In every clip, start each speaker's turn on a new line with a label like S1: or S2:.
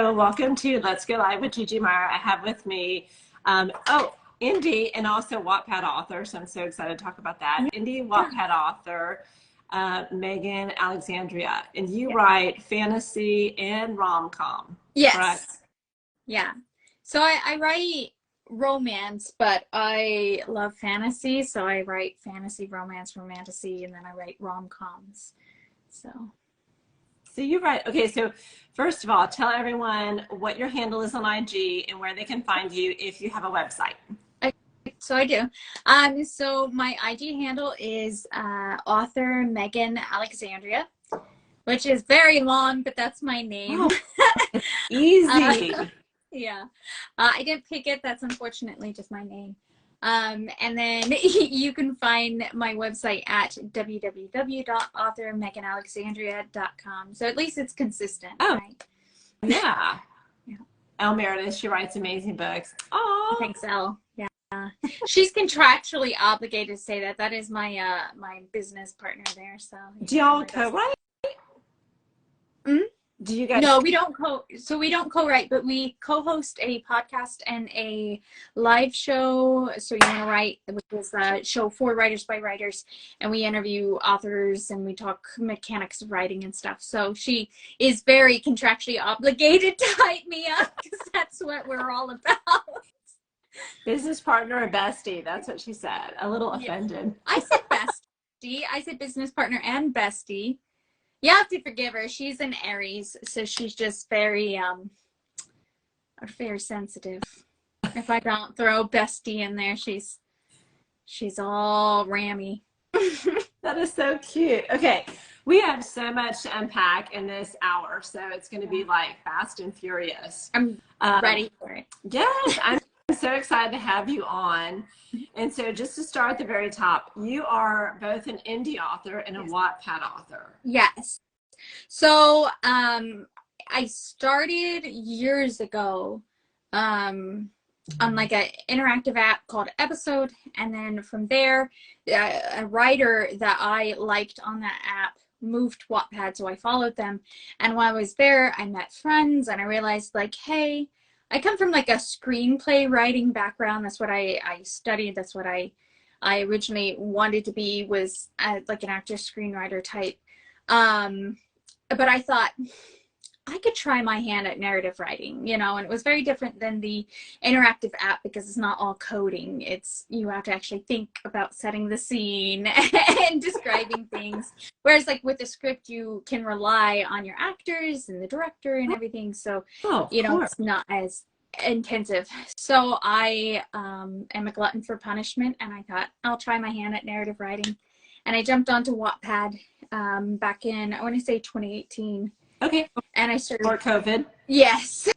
S1: welcome to Let's Go Live with Gigi Meyer. I have with me, indie and also Wattpad author, so I'm so excited to talk about that. Indie Wattpad author, Megan Alexandria, and you write fantasy and rom-com,
S2: yes.
S1: correct?
S2: Yeah. So I write romance, but I love fantasy, so I write fantasy, romance, romantasy, and then I write rom-coms.
S1: So you write, okay, so first of all, tell everyone what your handle is on IG and where they can find you if you have a website.
S2: So I do. So my IG handle is author Megan Alexandria, which is very long, but that's my name.
S1: Oh, easy.
S2: Yeah. I didn't pick it. That's unfortunately just my name. And then you can find my website at www.authormeganalexandria.com. So at least it's consistent, right?
S1: Yeah. Elle Meredith, she writes amazing books. Oh,
S2: thanks, Elle. Yeah. She's contractually obligated to say that. That is my my business partner there. So
S1: do y'all co-write? Do you guys?
S2: No, we don't co-write, but we co-host a podcast and a live show. So You Want to Write, which is a show for writers by writers, and we interview authors and we talk mechanics of writing and stuff. So she is very contractually obligated to hype me up because that's what we're all about.
S1: Business partner or bestie? That's what she said. A little offended.
S2: I said bestie. I said business partner and bestie. You have to forgive her. She's an Aries, so she's just very sensitive. If I don't throw bestie in there, she's all rammy.
S1: That is so cute. Okay, we have so much to unpack in this hour, so it's going to be like fast and furious.
S2: I'm ready for it.
S1: Yes, I'm so excited to have you on. And so just to start at the very top, you are both an indie author and a Wattpad author.
S2: Yes. So I started years ago on like an interactive app called Episode, and then from there a writer that I liked on that app moved to Wattpad, so I followed them, and while I was there I met friends and I realized, like, hey, I come from like a screenplay writing background. That's what I studied. That's what I originally wanted to be, was like an actor screenwriter type. But I thought I could try my hand at narrative writing, you know, and it was very different than the interactive app because it's not all coding. You have to actually think about setting the scene and describing things. Whereas like with the script, you can rely on your actors and the director and everything. So, you know, it's not as intensive. So I am a glutton for punishment, and I thought I'll try my hand at narrative writing. And I jumped onto Wattpad back in, I want to say 2018.
S1: Okay.
S2: And I started...
S1: Before COVID?
S2: Yes.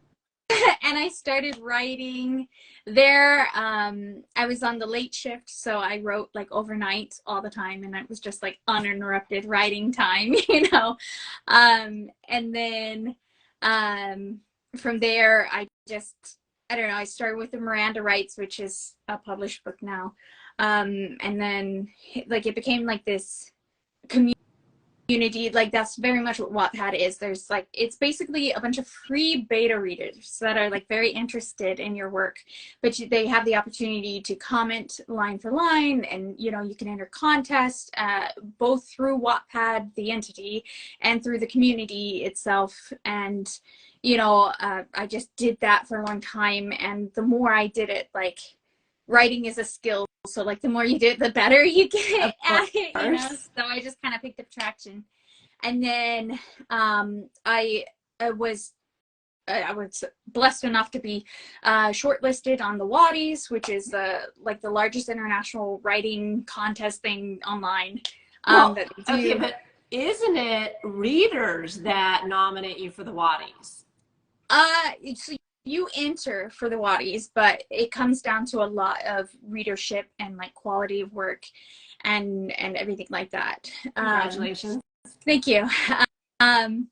S2: And I started writing there. I was on the late shift, so I wrote like overnight all the time, and it was just like uninterrupted writing time, you know. And then from there, I don't know, I started with the Miranda Rights, which is a published book now. And then like it became like this community, like that's very much what Wattpad is. There's like, it's basically a bunch of free beta readers that are like very interested in your work, but they have the opportunity to comment line for line, and you know, you can enter contests both through Wattpad the entity and through the community itself. And you know, I just did that for a long time, and the more I did it, like, writing is a skill, so like the more you do it, the better you get at it, you know. So I just kind of picked up traction, and then I was blessed enough to be shortlisted on the Watties, which is like the largest international writing contest thing online. That they do.
S1: Okay, but isn't it readers that nominate you for the Watties?
S2: So you enter for the Watties, but it comes down to a lot of readership and like quality of work and everything like that.
S1: Congratulations.
S2: Thank you. And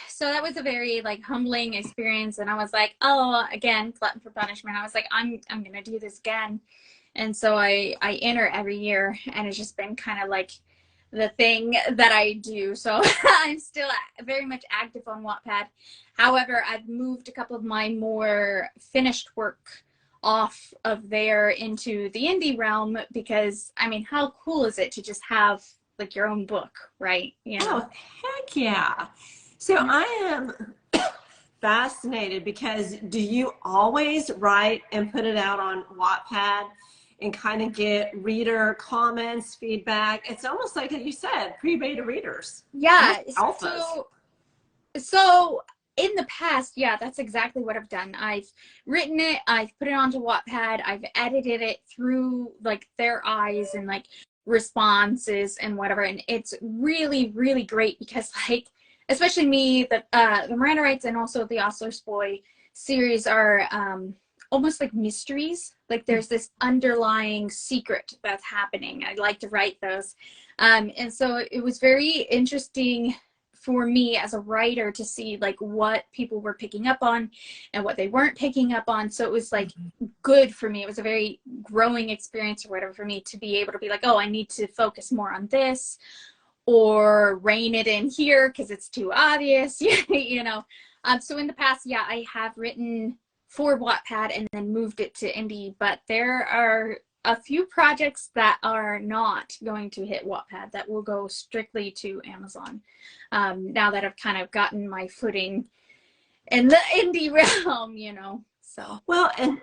S2: so that was a very like humbling experience, and I was like, oh, again, glutton for punishment. I was like, I'm gonna do this again. And so I enter every year, and it's just been kind of like the thing that I do. So I'm still very much active on Wattpad. However, I've moved a couple of my more finished work off of there into the indie realm because, I mean, how cool is it to just have like your own book, right? You know?
S1: Oh, heck yeah. So I am fascinated because do you always write and put it out on Wattpad and kind of get reader comments, feedback? It's almost like you said, pre-beta readers.
S2: Yeah.
S1: Alphas.
S2: So in the past, yeah, that's exactly what I've done. I've written it, I've put it onto Wattpad, I've edited it through like their eyes and like responses and whatever, and it's really, really great because like, especially me, the Miranda Rights and also the Ostler's Boy series are almost like mysteries. Like there's this underlying secret that's happening. I like to write those. And so it was very interesting for me as a writer to see like what people were picking up on and what they weren't picking up on. So it was like good for me. It was a very growing experience or whatever for me to be able to be like, oh, I need to focus more on this or rein it in here because it's too obvious, you know. So in the past, yeah, I have written for Wattpad and then moved it to indie, but there are a few projects that are not going to hit Wattpad that will go strictly to Amazon. Now that I've kind of gotten my footing in the indie realm, you know. So
S1: well, and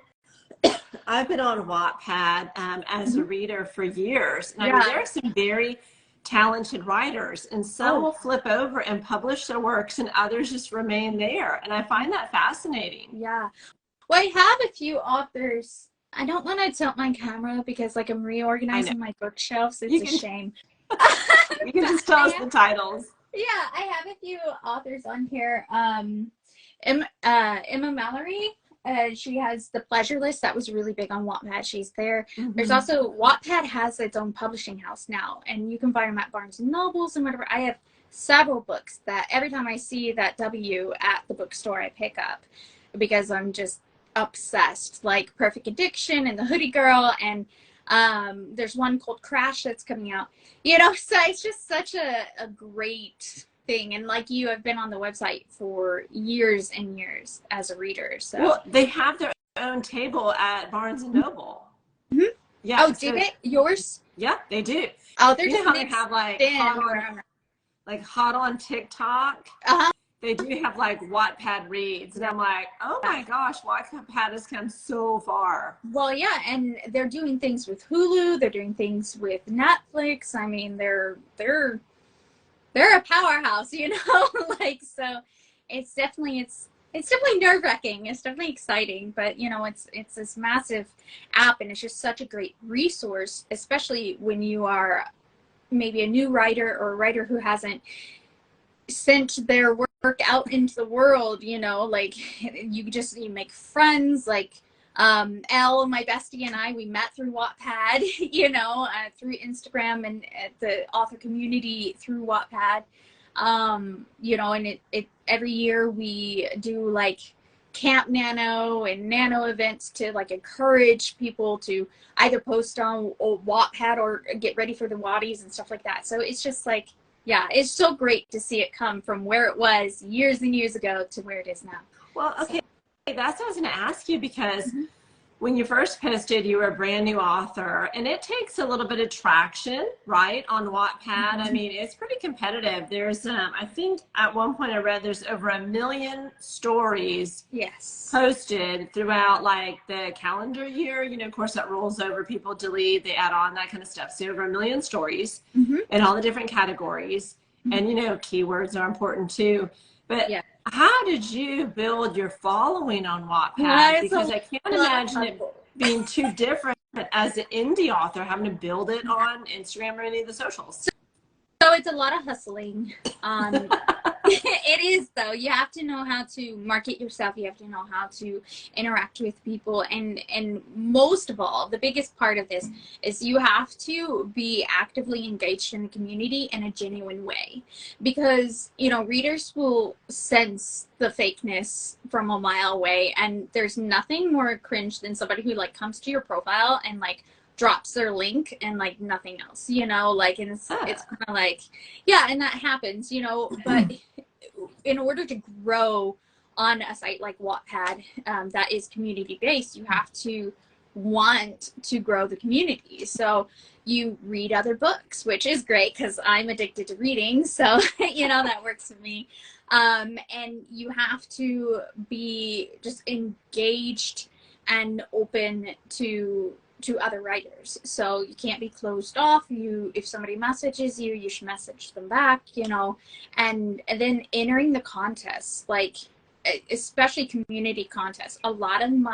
S1: I've been on Wattpad as a reader for years. And I mean, there are some very talented writers, and some will flip over and publish their works and others just remain there. And I find that fascinating.
S2: Yeah. Well, I have a few authors. I don't want to tilt my camera because like I'm reorganizing my bookshelves. It's a shame.
S1: You can just tell us the titles.
S2: Yeah, I have a few authors on here. Emma Mallory. She has The Pleasure List. That was really big on Wattpad. She's there. There's also, Wattpad has its own publishing house now, and you can buy them at Barnes and Nobles and whatever. I have several books that every time I see that W at the bookstore, I pick up because I'm just obsessed. Like Perfect Addiction and The Hoodie Girl, and there's one called Crash that's coming out. You know, so it's just such a great thing. And like you, I've been on the website for years and years as a reader. So
S1: well, they have their own table at Barnes and Noble.
S2: Yeah. Oh, did it? Yours?
S1: Yeah, they do.
S2: Oh, they're
S1: just
S2: how
S1: they have like hot on TikTok. They do have like Wattpad reads, and I'm like, oh my gosh, Wattpad has come so far.
S2: Well, yeah, and they're doing things with Hulu. They're doing things with Netflix. I mean, they're a powerhouse, you know. Like, so it's definitely nerve-wracking. It's definitely exciting, but you know, it's this massive app, and it's just such a great resource, especially when you are maybe a new writer or a writer who hasn't sent their work out into the world, you know. Like you make friends. Like Elle, my bestie, and I, we met through Wattpad, you know, through Instagram and the author community through Wattpad. You know, and it every year we do like Camp Nano and Nano events to like encourage people to either post on Wattpad or get ready for the Watties and stuff like that. So it's just like, yeah, it's so great to see it come from where it was years and years ago to where it is now.
S1: Well, okay, that's what I was going to ask you, because when you first posted, you were a brand new author, and it takes a little bit of traction, right, on Wattpad. I mean, it's pretty competitive. There's, I think at one point I read there's over 1 million stories posted throughout like the calendar year. You know, of course that rolls over, people delete, they add on, that kind of stuff. So over 1 million stories in all the different categories. And, you know, keywords are important too. But how did you build your following on Wattpad? Because I can't imagine it being too different as an indie author, having to build it on Instagram or any of the socials.
S2: So it's a lot of hustling. It is, though. You have to know how to market yourself. You have to know how to interact with people. And most of all, the biggest part of this is you have to be actively engaged in the community in a genuine way. Because, you know, readers will sense the fakeness from a mile away. And there's nothing more cringe than somebody who, like, comes to your profile and, like, drops their link and like nothing else, you know, like, and it's kind of like, yeah, and that happens, you know, but in order to grow on a site like Wattpad that is community based, you have to want to grow the community. So you read other books, which is great because I'm addicted to reading, so you know, that works for me. And you have to be just engaged and open to other writers. So you can't be closed off. If somebody messages you, you should message them back, you know, and then entering the contests, like especially community contests. A lot of when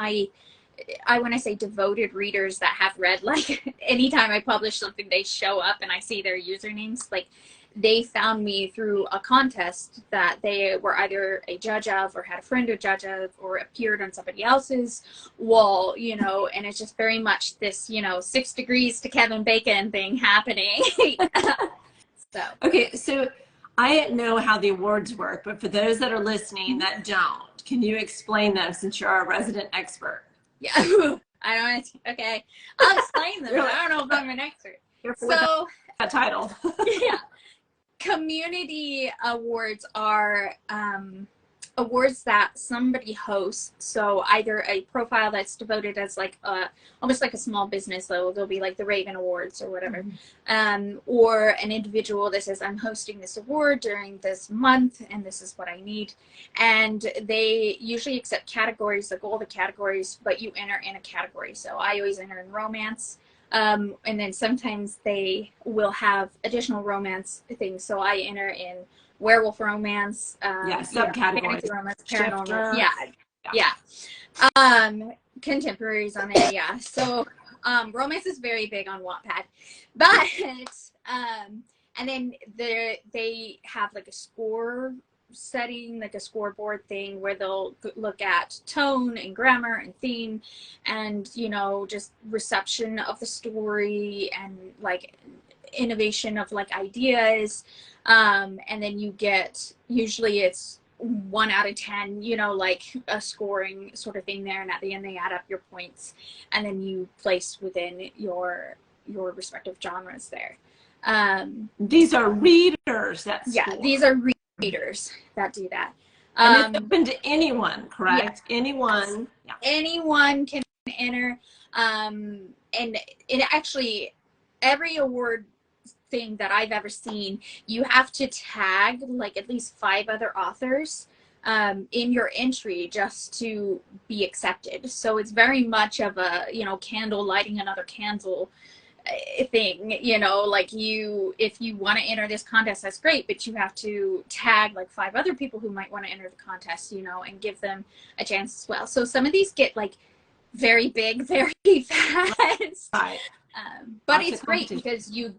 S2: I say devoted readers that have read, like anytime I publish something, they show up and I see their usernames. Like they found me through a contest that they were either a judge of or had a friend a judge of or appeared on somebody else's wall, you know, and it's just very much this, you know, 6 degrees to Kevin Bacon thing happening. So.
S1: Okay, so I know how the awards work, but for those that are listening that don't, can you explain them since you're our resident expert?
S2: Yeah, I don't, okay, I'll explain them, but I don't know if I'm an expert. So,
S1: that title.
S2: Yeah. Community awards are awards that somebody hosts. So either a profile that's devoted as like almost like a small business, though they'll be like the Raven Awards or whatever, or an individual that says, I'm hosting this award during this month and this is what I need. And they usually accept categories, like all the categories, but you enter in a category. So I always enter in romance. And then sometimes they will have additional romance things. So I enter in werewolf romance,
S1: subcategories,
S2: romance, paranormal, contemporaries on there, yeah. So romance is very big on Wattpad, but and then they have like a score setting, like a scoreboard thing where they'll look at tone and grammar and theme and, you know, just reception of the story and like innovation of like ideas, and then you get, usually it's 1 out of 10, you know, like a scoring sort of thing there, and at the end they add up your points and then you place within your respective genres there.
S1: These are readers that score.
S2: These are readers that do that.
S1: And it's open to anyone, correct?
S2: Yeah.
S1: Anyone.
S2: Yeah. Anyone can enter. And it actually, every award thing that I've ever seen, you have to tag like at least 5 other authors in your entry just to be accepted. So it's very much of a, you know, candle lighting another candle thing, you know, like if you want to enter this contest, that's great, but you have to tag like 5 other people who might want to enter the contest, you know, and give them a chance as well. So some of these get like very big very fast,
S1: right.
S2: But it's great because you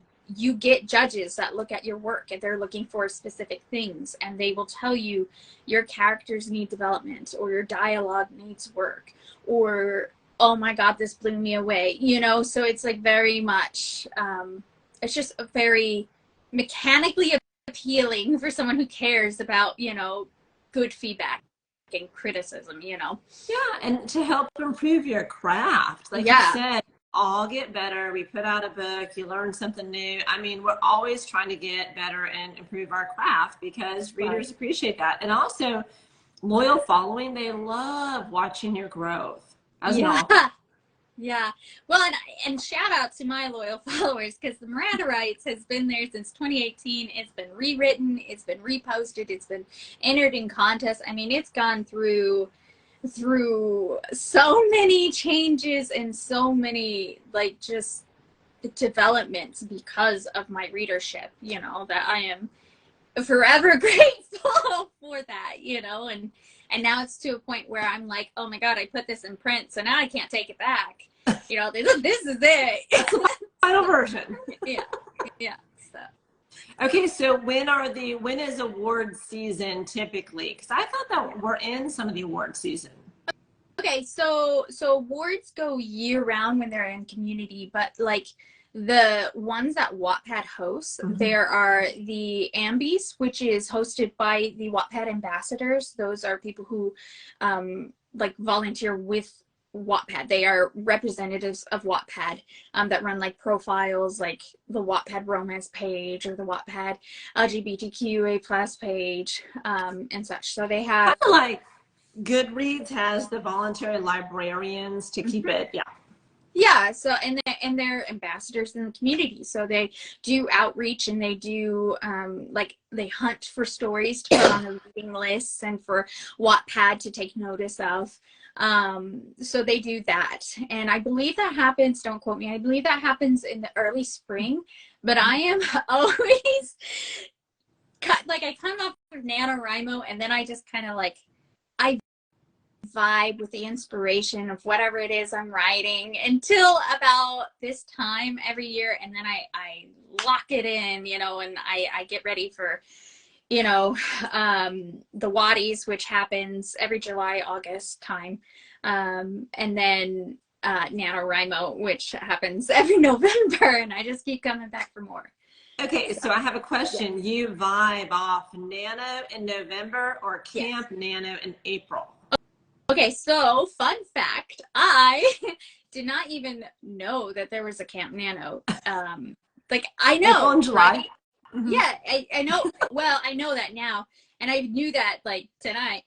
S2: get judges that look at your work and they're looking for specific things, and they will tell you your characters need development or your dialogue needs work, or oh my God, this blew me away, you know? So it's like very much, it's just a very mechanically appealing for someone who cares about, you know, good feedback and criticism, you know?
S1: Yeah, and to help improve your craft. Like you said, all get better. We put out a book, you learn something new. I mean, we're always trying to get better and improve our craft because readers appreciate that. And also, loyal following, they love watching your growth.
S2: Yeah. Well, and shout out to my loyal followers, because the Miranda Rights has been there since 2018. It's been rewritten, it's been reposted, it's been entered in contests. I mean, it's gone through so many changes and so many like just developments because of my readership, you know, that I am forever grateful for that, you know, and now it's to a point where I'm like, oh my God, I put this in print, so now I can't take it back. You know, this is it.
S1: That's the final version.
S2: Yeah. So.
S1: Okay, so when is award season typically? Because I thought that we're in some of the award season.
S2: Okay, so awards go year round when they're in community, but like the ones that Wattpad hosts, there are the Ambies, which is hosted by the Wattpad ambassadors. Those are people who like volunteer with Wattpad. They are representatives of Wattpad that run like profiles like the Wattpad romance page or the Wattpad LGBTQA plus page and such. So they have
S1: kind of like Goodreads has the voluntary librarians to keep it. Yeah.
S2: Yeah, so and they're ambassadors in the community. So they do outreach and they do like they hunt for stories to put on the reading lists and for Wattpad to take notice of. So they do that. And I believe that happens, don't quote me, I believe that happens in the early spring, but I am always like I come up with NaNoWriMo and then I just kind of like I vibe with the inspiration of whatever it is I'm writing until about this time every year, and then I lock it in, you know, and I get ready for, you know, the Watties, which happens every July, August time, and then NaNoWriMo, which happens every November, and I just keep coming back for more.
S1: Okay, so I have a question. Yeah. You vibe off Nano in November or Camp Nano in April?
S2: Okay, so fun fact, I did not even know that there was a Camp Nano. Like I know,
S1: April and July.
S2: Right? Mm-hmm. Yeah, I know. Well, I know that now, and I knew that like tonight.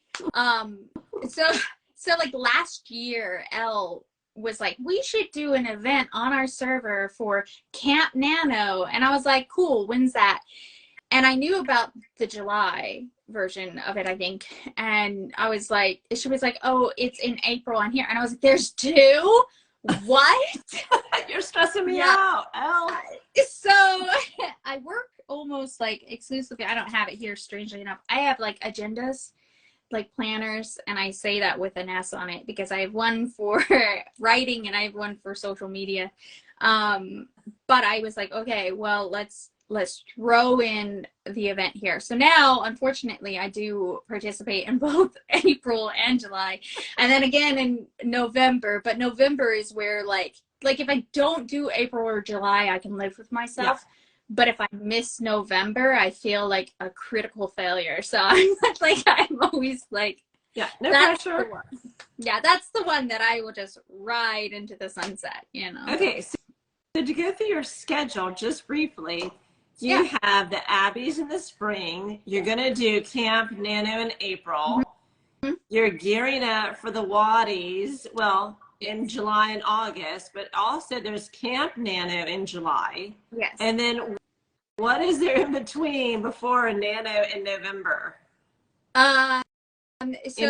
S2: So like last year, Elle was like, we should do an event on our server for Camp Nano, and I was like, cool. When's that? And I knew about the July version of it, I think. And I was like, she was like, oh, it's in April on here. And I was like, there's two? What?
S1: You're stressing me out, Elle.
S2: So I work almost like exclusively. I don't have it here, strangely enough. I have like agendas, like planners. And I say that with an S on it because I have one for writing and I have one for social media. But I was like, okay, well, let's throw in the event here. So now, unfortunately, I do participate in both April and July, and then again in November. But November is where like if I don't do April or July, I can live with myself. Yeah. But if I miss November, I feel like a critical failure. So I'm always like,
S1: yeah, no pressure.
S2: Yeah, that's the one that I will just ride into the sunset, you know.
S1: Okay, so to go through your schedule just briefly. You have the Abbeys in the spring. You're going to do Camp Nano in April. Mm-hmm. You're gearing up for the Watties, well, in July and August, but also there's Camp Nano in July.
S2: Yes.
S1: And then what is there in between before Nano in November? Any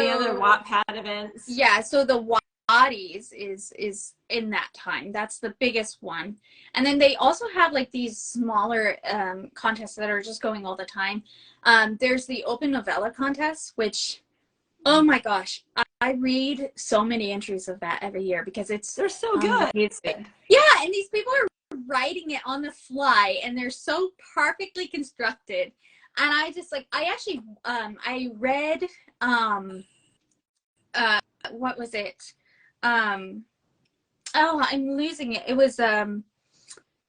S1: other Wattpad events?
S2: Yeah, so the Watties is in that time. That's the biggest one. And then they also have like these smaller contests that are just going all the time. There's the open novella contest, which, oh my gosh, I read so many entries of that every year because they're so good. Yeah, and these people are writing it on the fly and they're so perfectly constructed. And I just like, I actually I read what was it? Oh, I'm losing it. It was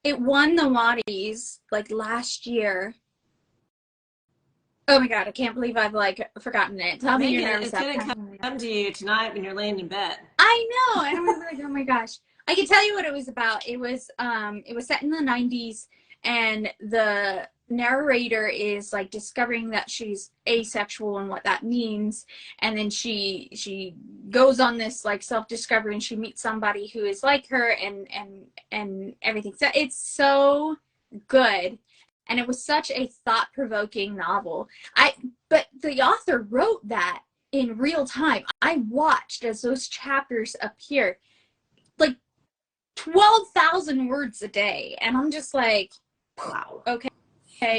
S2: it won the Watties like last year. Oh my god, I can't believe I've like forgotten it. Tell me you're nervous.
S1: It's gonna come to you tonight when you're laying in bed.
S2: I know. And I'm like, oh my gosh. I can tell you what it was about. It was set in the 90s, and the narrator is like discovering that she's asexual and what that means, and then she goes on this like self-discovery and she meets somebody who is like her and everything. So it's so good, and it was such a thought-provoking novel. But the author wrote that in real time. I watched as those chapters appeared, like 12,000 words a day, and I'm just like, wow, okay.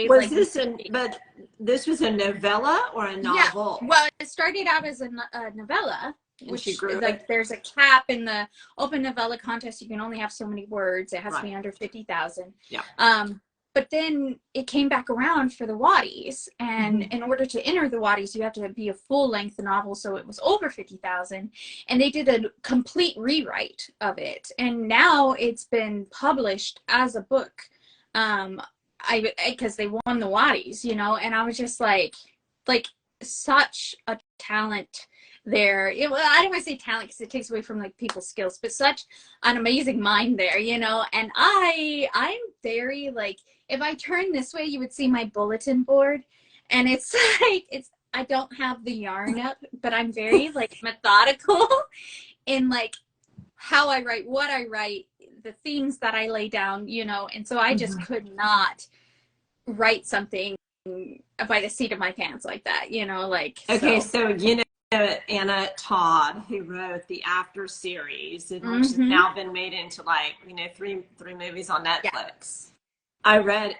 S1: Was like, but this was a novella or a novel?
S2: Yeah. Well, it started out as a novella, which like there's a cap in the open novella contest. You can only have so many words. It has to be under 50,000. Yeah. But then it came back around for the Watties, and in order to enter the Watties, you have to be a full-length novel, so it was over 50,000, and they did a complete rewrite of it, and now it's been published as a book. Because they won the Watties, you know, and I was just like such a talent well, I don't want to say talent because it takes away from like people's skills, but such an amazing mind there, you know. And I'm very like, if I turn this way, you would see my bulletin board, and it's like, I don't have the yarn up, but I'm very like methodical in like how I write, what I write, the themes that I lay down, you know. And so I just could not write something by the seat of my pants like that, you know, like.
S1: Okay, so you know Anna Todd, who wrote the After series, which has now been made into like, you know, three movies on Netflix. Yeah.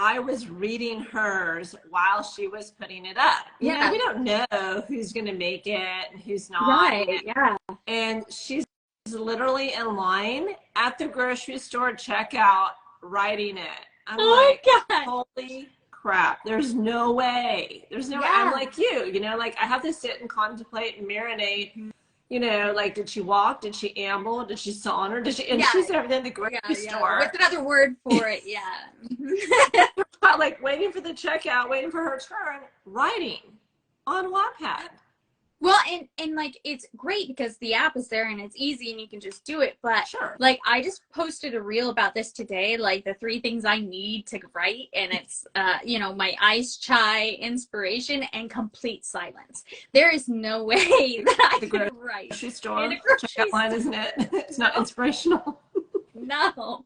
S1: I was reading hers while she was putting it up. You know, we don't know who's going to make it and who's not.
S2: Right, yeah.
S1: And she's literally in line at the grocery store checkout writing it. I'm like, holy crap, there's no way. There's no way. I'm like you know, like I have to sit and contemplate and marinate. You know, like, did she walk? Did she amble? Did she saunter? Did she? And she's over there in the grocery store.
S2: What's another word for it? Yeah.
S1: Like waiting for the checkout, waiting for her turn, writing on Wattpad.
S2: Well, and like, it's great because the app is there and it's easy and you can just do it. But like, I just posted a reel about this today, like the 3 things I need to write. And it's, you know, my iced chai, inspiration, and complete silence. There is no way that I can write.
S1: Grocery store checkout line, isn't it? It's not inspirational.
S2: No.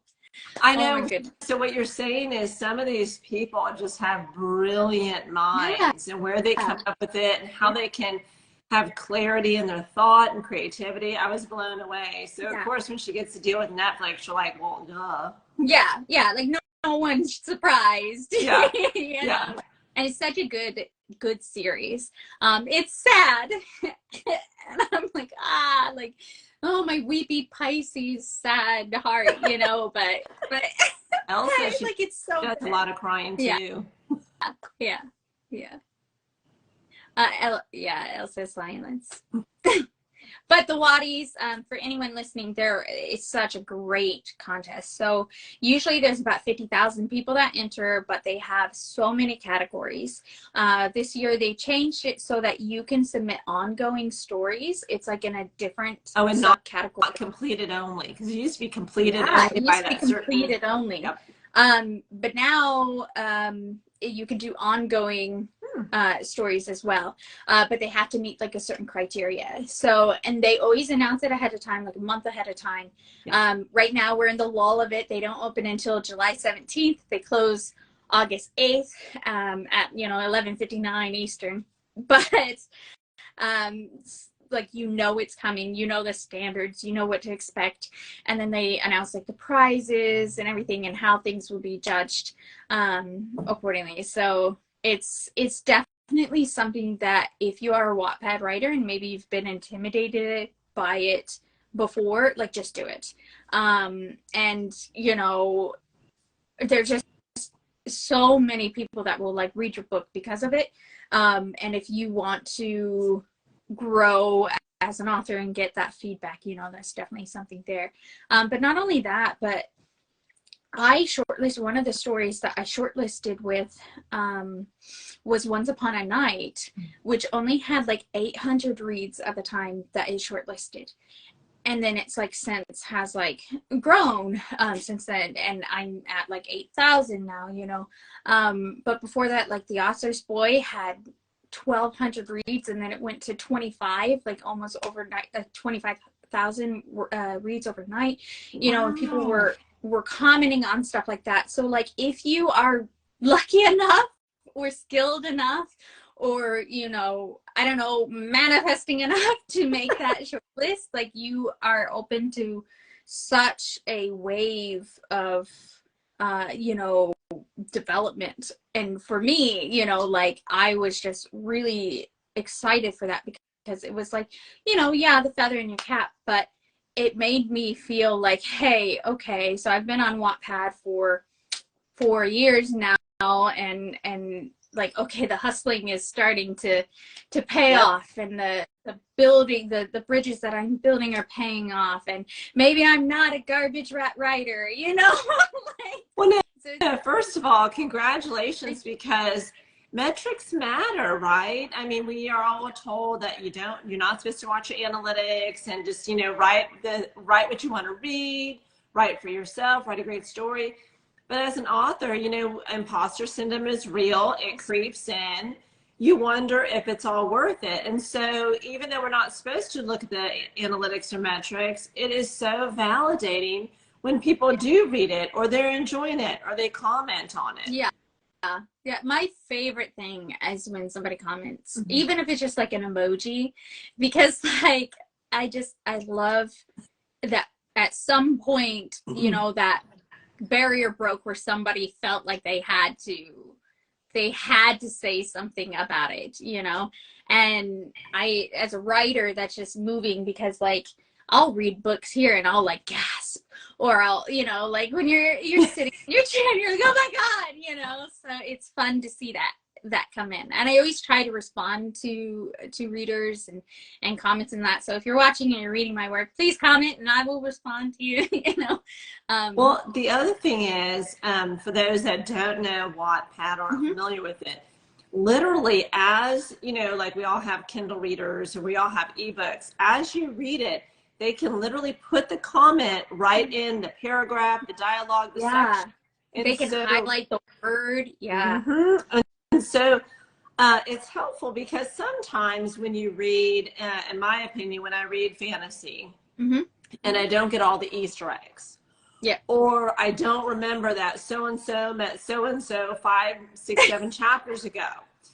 S1: I know. So what you're saying is some of these people just have brilliant minds and where they come up with it and how they can have clarity in their thought and creativity. I was blown away. So of course, when she gets to deal with Netflix, you're like, well, duh. Yeah.
S2: Like no one's surprised.
S1: Yeah.
S2: You know? And it's such a good series. It's sad. And I'm like, like, oh, my weepy Pisces sad heart, you know, but
S1: Elsa, she
S2: like, it's so
S1: does a lot of crying too.
S2: Yeah. Elsa's silence. But the Watties, for anyone listening, it's such a great contest. So usually there's about 50,000 people that enter, but they have so many categories. This year they changed it so that you can submit ongoing stories. It's like in a different
S1: not
S2: category.
S1: Not completed only, because it used to be completed only by that certain.
S2: Completed only. Yep. But now you can do ongoing stories as well, but they have to meet like a certain criteria. So, and they always announce it ahead of time, like a month ahead of time. Right now we're in the lull of it. They don't open until July 17th. They close August 8th at 11:59 Eastern. But like, you know, it's coming, you know, the standards, you know what to expect. And then they announce like the prizes and everything and how things will be judged accordingly. So it's definitely something that if you are a Wattpad writer and maybe you've been intimidated by it before, like, just do it. And, you know, there's just so many people that will like read your book because of it. And if you want to grow as an author and get that feedback, you know, that's definitely something there. But not only that, but one of the stories that I shortlisted with was Once Upon a Night, which only had like 800 reads at the time that is shortlisted. And then it's like since has like grown since then, and I'm at like 8,000 now, you know. But before that, like The Ostler's Boy had 1,200 reads, and then it went to 25, like almost overnight, 25,000 reads overnight, you know, and people were commenting on stuff like that. So like, if you are lucky enough or skilled enough or, you know, I don't know, manifesting enough to make that short list, like, you are open to such a wave of you know, development. And for me, you know, like, I was just really excited for that because it was like, you know, the feather in your cap, but it made me feel like, hey, okay, so I've been on Wattpad for 4 years now, and like, okay, the hustling is starting to pay off, and the building, the bridges that I'm building are paying off, and maybe I'm not a garbage rat writer, you know.
S1: Like, well, no, first of all, congratulations, because metrics matter, right? I mean, we are all told that you're not supposed to watch your analytics and just, write what you want to read, write for yourself, write a great story. But as an author, imposter syndrome is real. It creeps in. You wonder if it's all worth it. And so even though we're not supposed to look at the analytics or metrics, it is so validating when people do read it, or they're enjoying it, or they comment on it.
S2: Yeah. Yeah, my favorite thing is when somebody comments, even if it's just like an emoji, because like I love that at some point, that barrier broke where somebody felt like they had to say something about it, and I, as a writer, that's just moving, because like I'll read books here and I'll like gasp, or I'll, like when you're sitting in your chair and you're like, oh my God, so it's fun to see that come in. And I always try to respond to readers and comments and that. So if you're watching and you're reading my work, please comment and I will respond to you,
S1: Well, the other thing is, for those that don't know Wattpad or aren't familiar with it, literally as, like we all have Kindle readers or we all have ebooks, as you read it, they can literally put the comment right in the paragraph, the dialogue, the section. And
S2: they can highlight the word. Yeah.
S1: And so it's helpful, because sometimes when you read, in my opinion, when I read fantasy and I don't get all the Easter eggs, or I don't remember that so-and-so met so-and-so 5, 6, 7 chapters ago.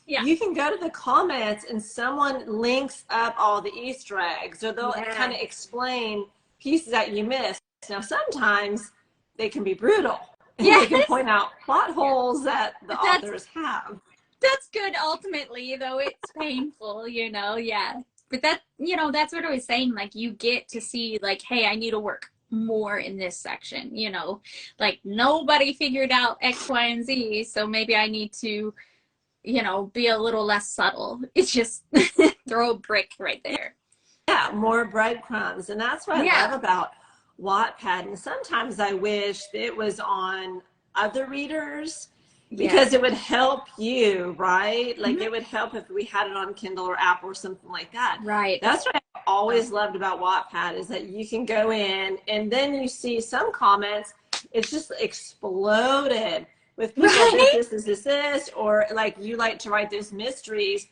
S1: Yeah. You can go to the comments and someone links up all the Easter eggs, or they'll kind of explain pieces that you missed. Now, sometimes they can be brutal. And they can point out plot holes that the authors have.
S2: That's good ultimately, though it's painful, yeah. But that, that's what I was saying. Like, you get to see, like, hey, I need to work more in this section, like nobody figured out X, Y, and Z, so maybe I need to be a little less subtle. It's just throw a brick right there.
S1: Yeah, more breadcrumbs. And that's what I love about Wattpad. And sometimes I wish it was on other readers, because it would help you, right? Like it would help if we had it on Kindle or Apple or something like that.
S2: Right.
S1: That's what I always loved about Wattpad, is that you can go in and then you see some comments, it's just exploded with people, this, or like you like to write those mysteries.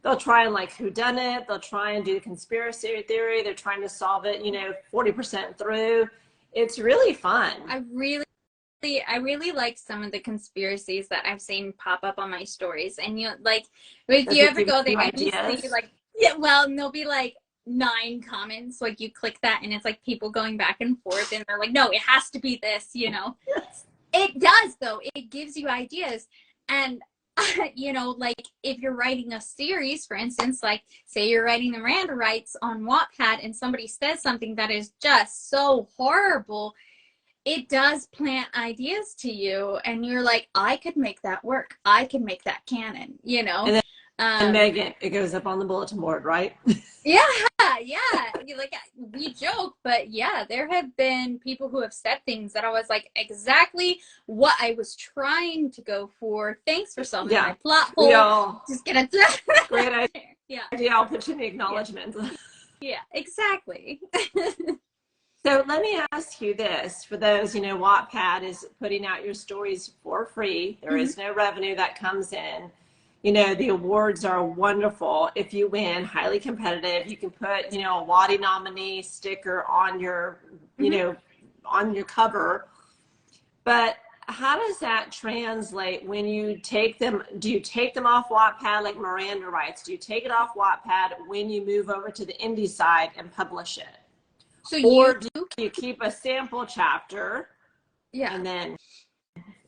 S1: They'll try and like whodunit, they'll try and do the conspiracy theory, they're trying to solve it, 40% through. It's really fun. I
S2: really like some of the conspiracies that I've seen pop up on my stories. And if you ever go there and you see like, and there'll be like 9 comments, like you click that and it's like people going back and forth and they're like, no, it has to be this, Yes. It does, though. It gives you ideas. And, like if you're writing a series, for instance, like say you're writing the Miranda rights on Wattpad and somebody says something that is just so horrible, it does plant ideas to you. And you're like, I could make that work. I could make that canon, And then,
S1: and Megan, it goes up on the bulletin board, right?
S2: Yeah. Like we joke, but there have been people who have said things that I was like, exactly what I was trying to go for. Thanks for solving my plot hole. Just gonna
S1: great idea. Yeah, I'll put you in the acknowledgments.
S2: Yeah, exactly.
S1: So let me ask you this: for those, Wattpad is putting out your stories for free. There is no revenue that comes in. The awards are wonderful. If you win, highly competitive. You can put, a Watty nominee sticker on your, on your cover. But how does that translate when you take them? Do you take them off Wattpad like Miranda rights? Do you take it off Wattpad when you move over to the indie side and publish it?
S2: So
S1: do you keep a sample chapter? Yeah. And then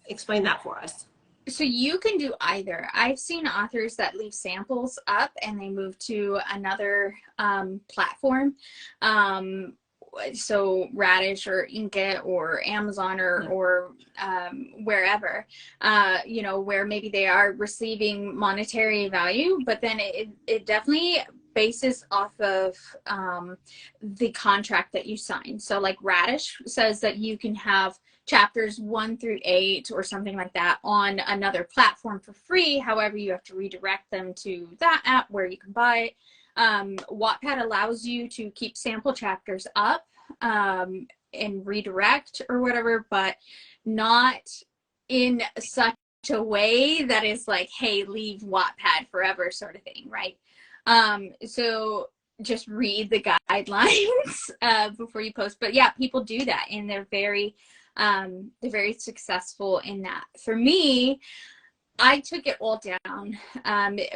S1: explain that for us.
S2: So you can do either. I've seen authors that leave samples up and they move to another platform. So Radish or Inka or Amazon or wherever, where maybe they are receiving monetary value, but then it definitely basis off of the contract that you sign. So like Radish says that you can have chapters 1 through 8 or something like that on another platform for free. However, you have to redirect them to that app where you can buy it. Wattpad allows you to keep sample chapters up and redirect or whatever, but not in such a way that is like, hey, leave Wattpad forever sort of thing, right? So just read the guidelines before you post. But yeah, people do that, and they're very successful in that. For me, I took it all down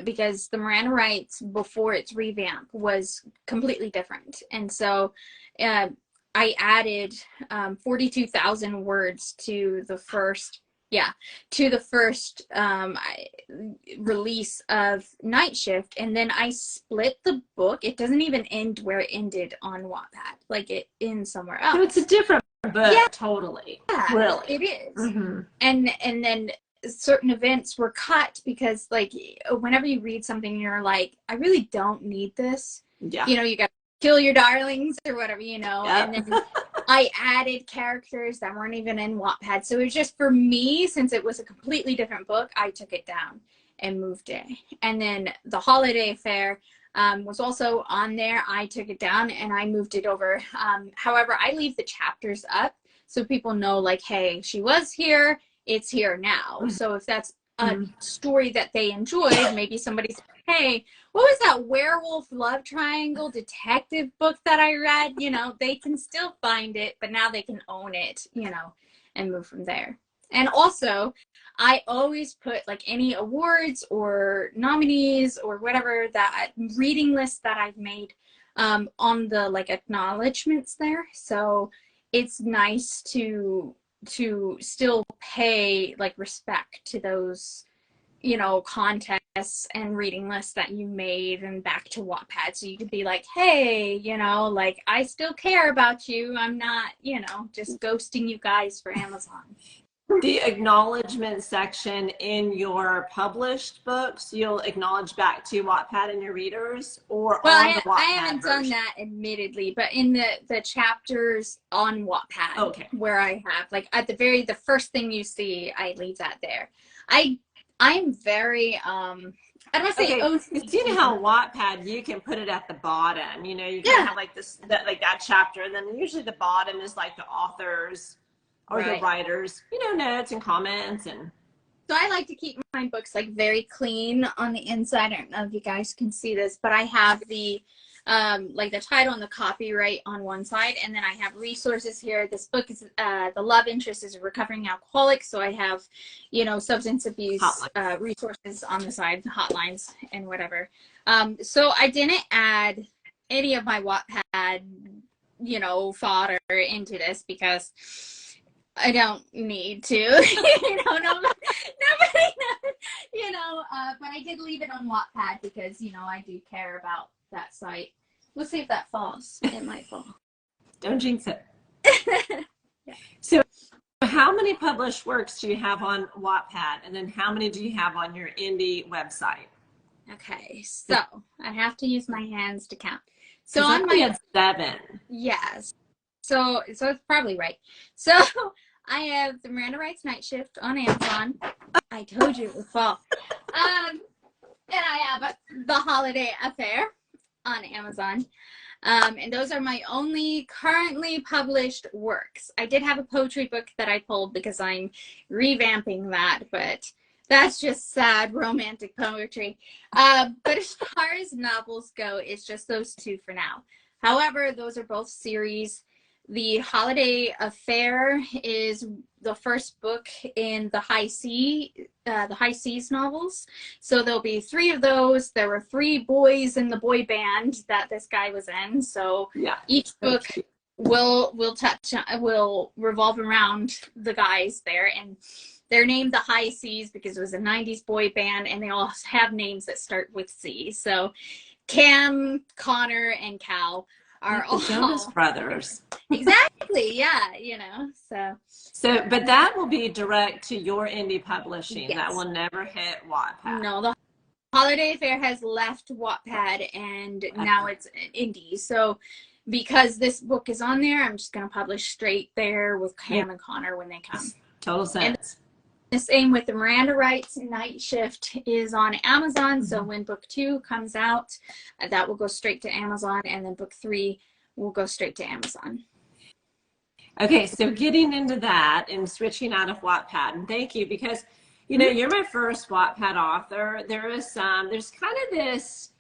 S2: because the Miranda Rights before its revamp was completely different. And so I added 42,000 words to the first, release of Night Shift. And then I split the book. It doesn't even end where it ended on Wattpad. Like it ends somewhere else.
S1: So it's a different book,
S2: yeah,
S1: totally.
S2: Yeah,
S1: really.
S2: It is.
S1: Mm-hmm.
S2: And then certain events were cut because like whenever you read something you're like, I really don't need this.
S1: Yeah.
S2: You know, you got to kill your darlings or whatever, you know.
S1: Yep.
S2: And then I added characters that weren't even in Wattpad. So it was just for me, since it was a completely different book, I took it down and moved it. And then the Holiday Affair was also on there. I took it down and I moved it over. However, I leave the chapters up so people know like, hey, she was here. It's here now. So if that's a story that they enjoyed, maybe somebody's, hey, what was that werewolf love triangle detective book that I read? You know, they can still find it, but now they can own it, you know, and move from there. And also, I always put like any awards or nominees or whatever that reading list that I've made on the like acknowledgements there. So it's nice to still pay like respect to those, you know, contests and reading lists that you made and back to Wattpad. So you could be like, hey, you know, like I still care about you. I'm not, you know, just ghosting you guys for Amazon.
S1: The acknowledgement section in your published books, you'll acknowledge back to Wattpad and your readers, or
S2: well,
S1: on the Wattpad
S2: I haven't done that admittedly, but in the chapters on Wattpad,
S1: okay,
S2: where I have like at the first thing you see, I leave that there. I'm very I don't want to say
S1: OCD. You know how Wattpad, you can put it at the bottom, you know, you can have like this, that chapter, and then usually the bottom is like the authors or the writers, you know, notes and comments. And
S2: so I like to keep my books like very clean on the inside. I don't know if you guys can see this, but I have the like the title and the copyright on one side, and then I have resources here. This book is the love interest is a recovering alcoholic, so I have, you know, substance abuse resources on the side, hotlines and whatever. So I didn't add any of my Wattpad, you know, fodder into this because I don't need to, you know, nobody knows, you know, but I did leave it on Wattpad because, you know, I do care about that site. We'll see if that falls. It might fall.
S1: Don't jinx it. Yeah. So how many published works do you have on Wattpad? And then how many do you have on your indie website?
S2: Okay, so I have to use my hands to count. So
S1: on my had 7.
S2: Yes. So it's probably right. So I have the Miranda Rights Night Shift on Amazon. I told you it would fall. And I have the Holiday Affair on Amazon. And those are my only currently published works. I did have a poetry book that I pulled because I'm revamping that, but that's just sad romantic poetry. But as far as novels go, it's just those 2 for now. However, those are both series. The Holiday Affair is the first book in the High Seas novels. So there'll be 3 of those. There were 3 boys in the boy band that this guy was in. So yeah, each book will revolve around the guys there, and they're named the High Seas because it was a 90s boy band, and they all have names that start with C. So Cam, Connor, and Cal are all
S1: Jonas Brothers.
S2: Exactly, yeah, you know, so
S1: but that will be direct to your indie publishing.
S2: Yes.
S1: That will never hit Wattpad.
S2: No, the Holiday Affair has left Wattpad, and now it's indie. So because this book is on there, I'm just going to publish straight there with Cam and Connor when they come.
S1: Total sense.
S2: And the same with the Miranda Writes Night Shift is on Amazon. So when book 2 comes out, that will go straight to Amazon, and then book 3 will go straight to Amazon.
S1: Okay, so getting into that and switching out of Wattpad, and thank you, because you know, you're my first Wattpad author. There's kind of this,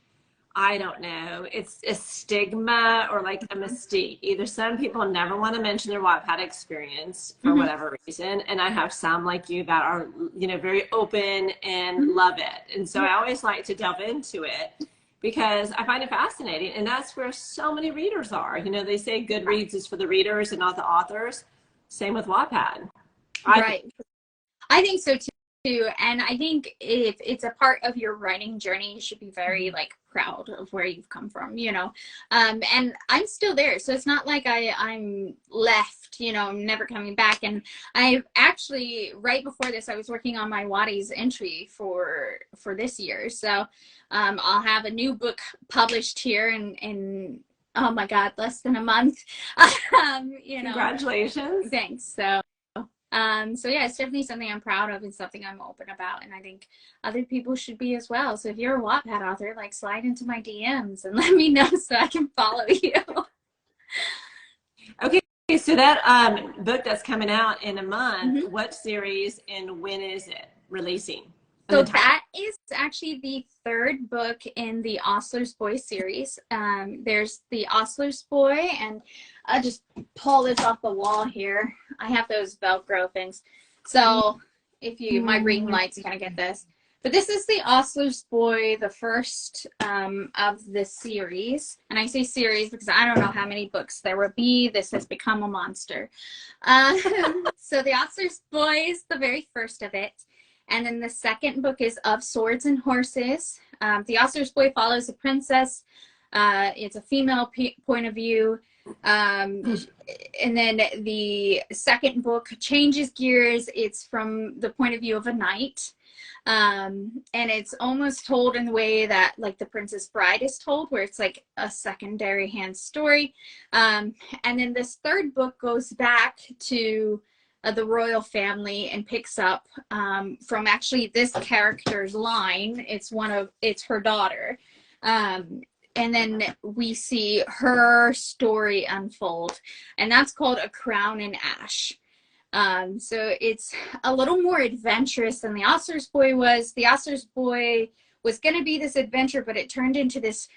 S1: I don't know, it's a stigma or like a mystique. Either some people never want to mention their Wattpad experience for whatever reason, and I have some like you that are, you know, very open and love it. And so I always like to delve into it because I find it fascinating, and that's where so many readers are. You know, they say Goodreads is for the readers and not the authors. Same with Wattpad.
S2: Right. I think so too. And I think if it's a part of your writing journey, you should be very like proud of where you've come from, you know. And I'm still there, so it's not like I'm left, you know, never coming back. And I've actually, right before this, I was working on my Watty's entry for this year. So I'll have a new book published here in oh my God, less than a month. You know,
S1: congratulations.
S2: Thanks. So yeah, it's definitely something I'm proud of and something I'm open about, and I think other people should be as well. So if you're a Wattpad author, like slide into my DMs and let me know so I can follow you.
S1: Okay, so that book that's coming out in a month, what series and when is it releasing?
S2: So that is actually the 3rd book in the Ostler's Boy series. There's the Ostler's Boy, and I'll just pull this off the wall here. I have those Velcro things. So if you, my green lights kind of get this. But this is the Ostler's Boy, the first of the series. And I say series because I don't know how many books there will be. This has become a monster. So the Ostler's Boy is the very first of it. And then the 2nd book is Of Swords and Horses. The Ostler's Boy follows a princess. It's a female point of view. And then the 2nd book changes gears. It's from the point of view of a knight. And it's almost told in the way that like The Princess Bride is told, where it's like a secondary hand story. And then this 3rd book goes back to the royal family and picks up from actually this character's line. It's her daughter. And then we see her story unfold, and that's called A Crown in Ash. So it's a little more adventurous than the Ostler's Boy was. The Ostler's Boy was going to be this adventure, but it turned into this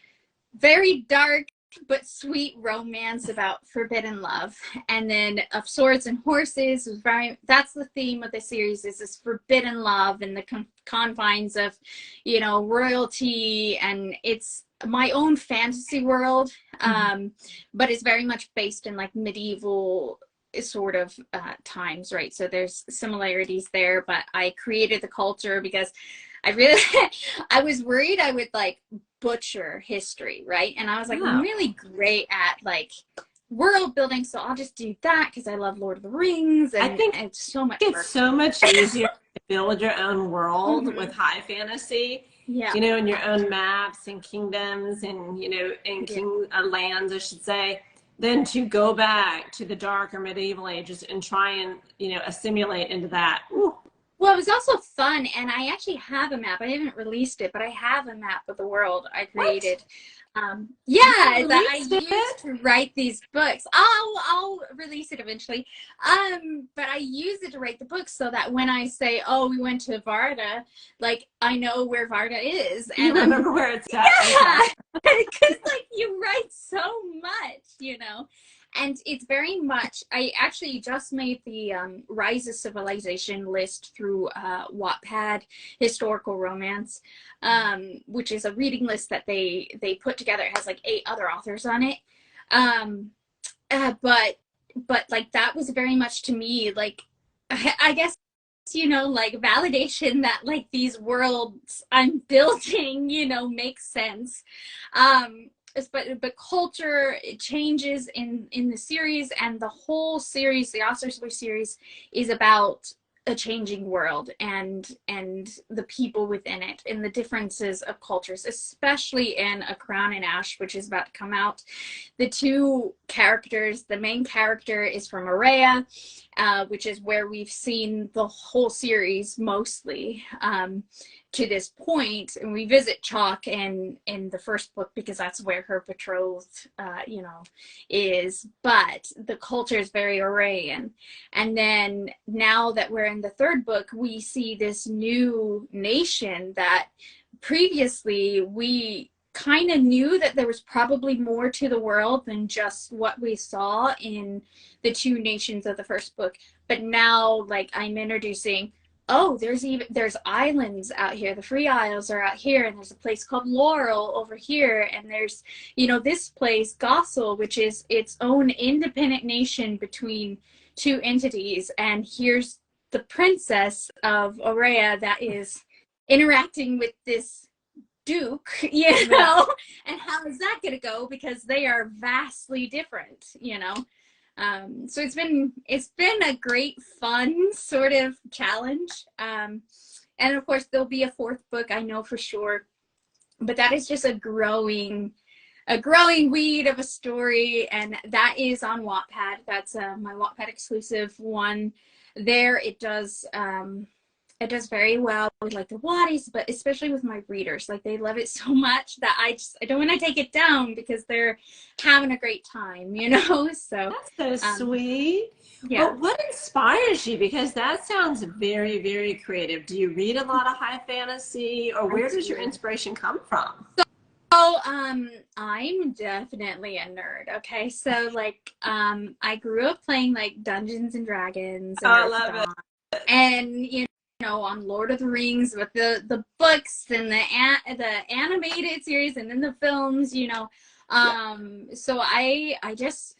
S2: very dark but sweet romance about forbidden love. And then Of Swords and Horses was that's the theme of the series, is this forbidden love and the confines of, you know, royalty. And it's my own fantasy world, but it's very much based in like medieval sort of times, right? So there's similarities there, but I created the culture because I was worried I would like butcher history, right? And I was like, I'm really great at like world building, so I'll just do that because I love Lord of the Rings, and I think it's so much work. So much easier
S1: to build your own world with high fantasy, you know, and your own maps and kingdoms and, you know, and lands, I should say, than to go back to the darker medieval ages and try and, you know, assimilate into that. Ooh.
S2: Well, it was also fun, and I actually have a map. I haven't released it, but I have a map of the world I created. That I used to write these books. I'll release it eventually. But I use it to write the books so that when I say, oh, we went to Varda, like I know where Varda is. And
S1: you remember where it's at.
S2: Yeah, because like you write so much, you know. And it's very much, I actually just made the Rise of Civilization list through Wattpad Historical Romance, which is a reading list that they put together. It has like 8 other authors on it. But like that was very much to me, like, I guess, you know, like validation that like these worlds I'm building, you know, make sense. But culture, it changes in the series, and the whole series, the Ostler series, is about a changing world and the people within it and the differences of cultures, especially in A Crown and Ash, which is about to come out. The two characters, the main character is from Aurea, which is where we've seen the whole series mostly to this point, and we visit Chalk in the first book because that's where her betrothed you know, is, but the culture is very Aurean. And then now that we're in the third book, we see this new nation that previously we kind of knew that there was probably more to the world than just what we saw in the two nations of the first book. But now, like, I'm introducing, oh, there's islands out here. The Free Isles are out here, and there's a place called Laurel over here, and there's, you know, this place, Gossel, which is its own independent nation between two entities, and here's the princess of Aurea that is interacting with this duke, you know, and how is that going to go, because they are vastly different, you know. So it's been a great, fun sort of challenge. And of course there'll be a fourth book, I know for sure, but that is just a growing weed of a story, and that is on Wattpad. That's my Wattpad exclusive one. There it does very well with like the Watties, but especially with my readers. Like, they love it so much that I don't want to take it down because they're having a great time, you know. So
S1: that's so sweet.
S2: Yeah.
S1: But what inspires you? Because that sounds very, very creative. Do you read a lot of high fantasy, or where does your inspiration come from?
S2: So, I'm definitely a nerd. Okay, so like, I grew up playing like Dungeons and Dragons. And
S1: I love it.
S2: And you know, on Lord of the Rings with the books and the animated series and then the films, you know. So I just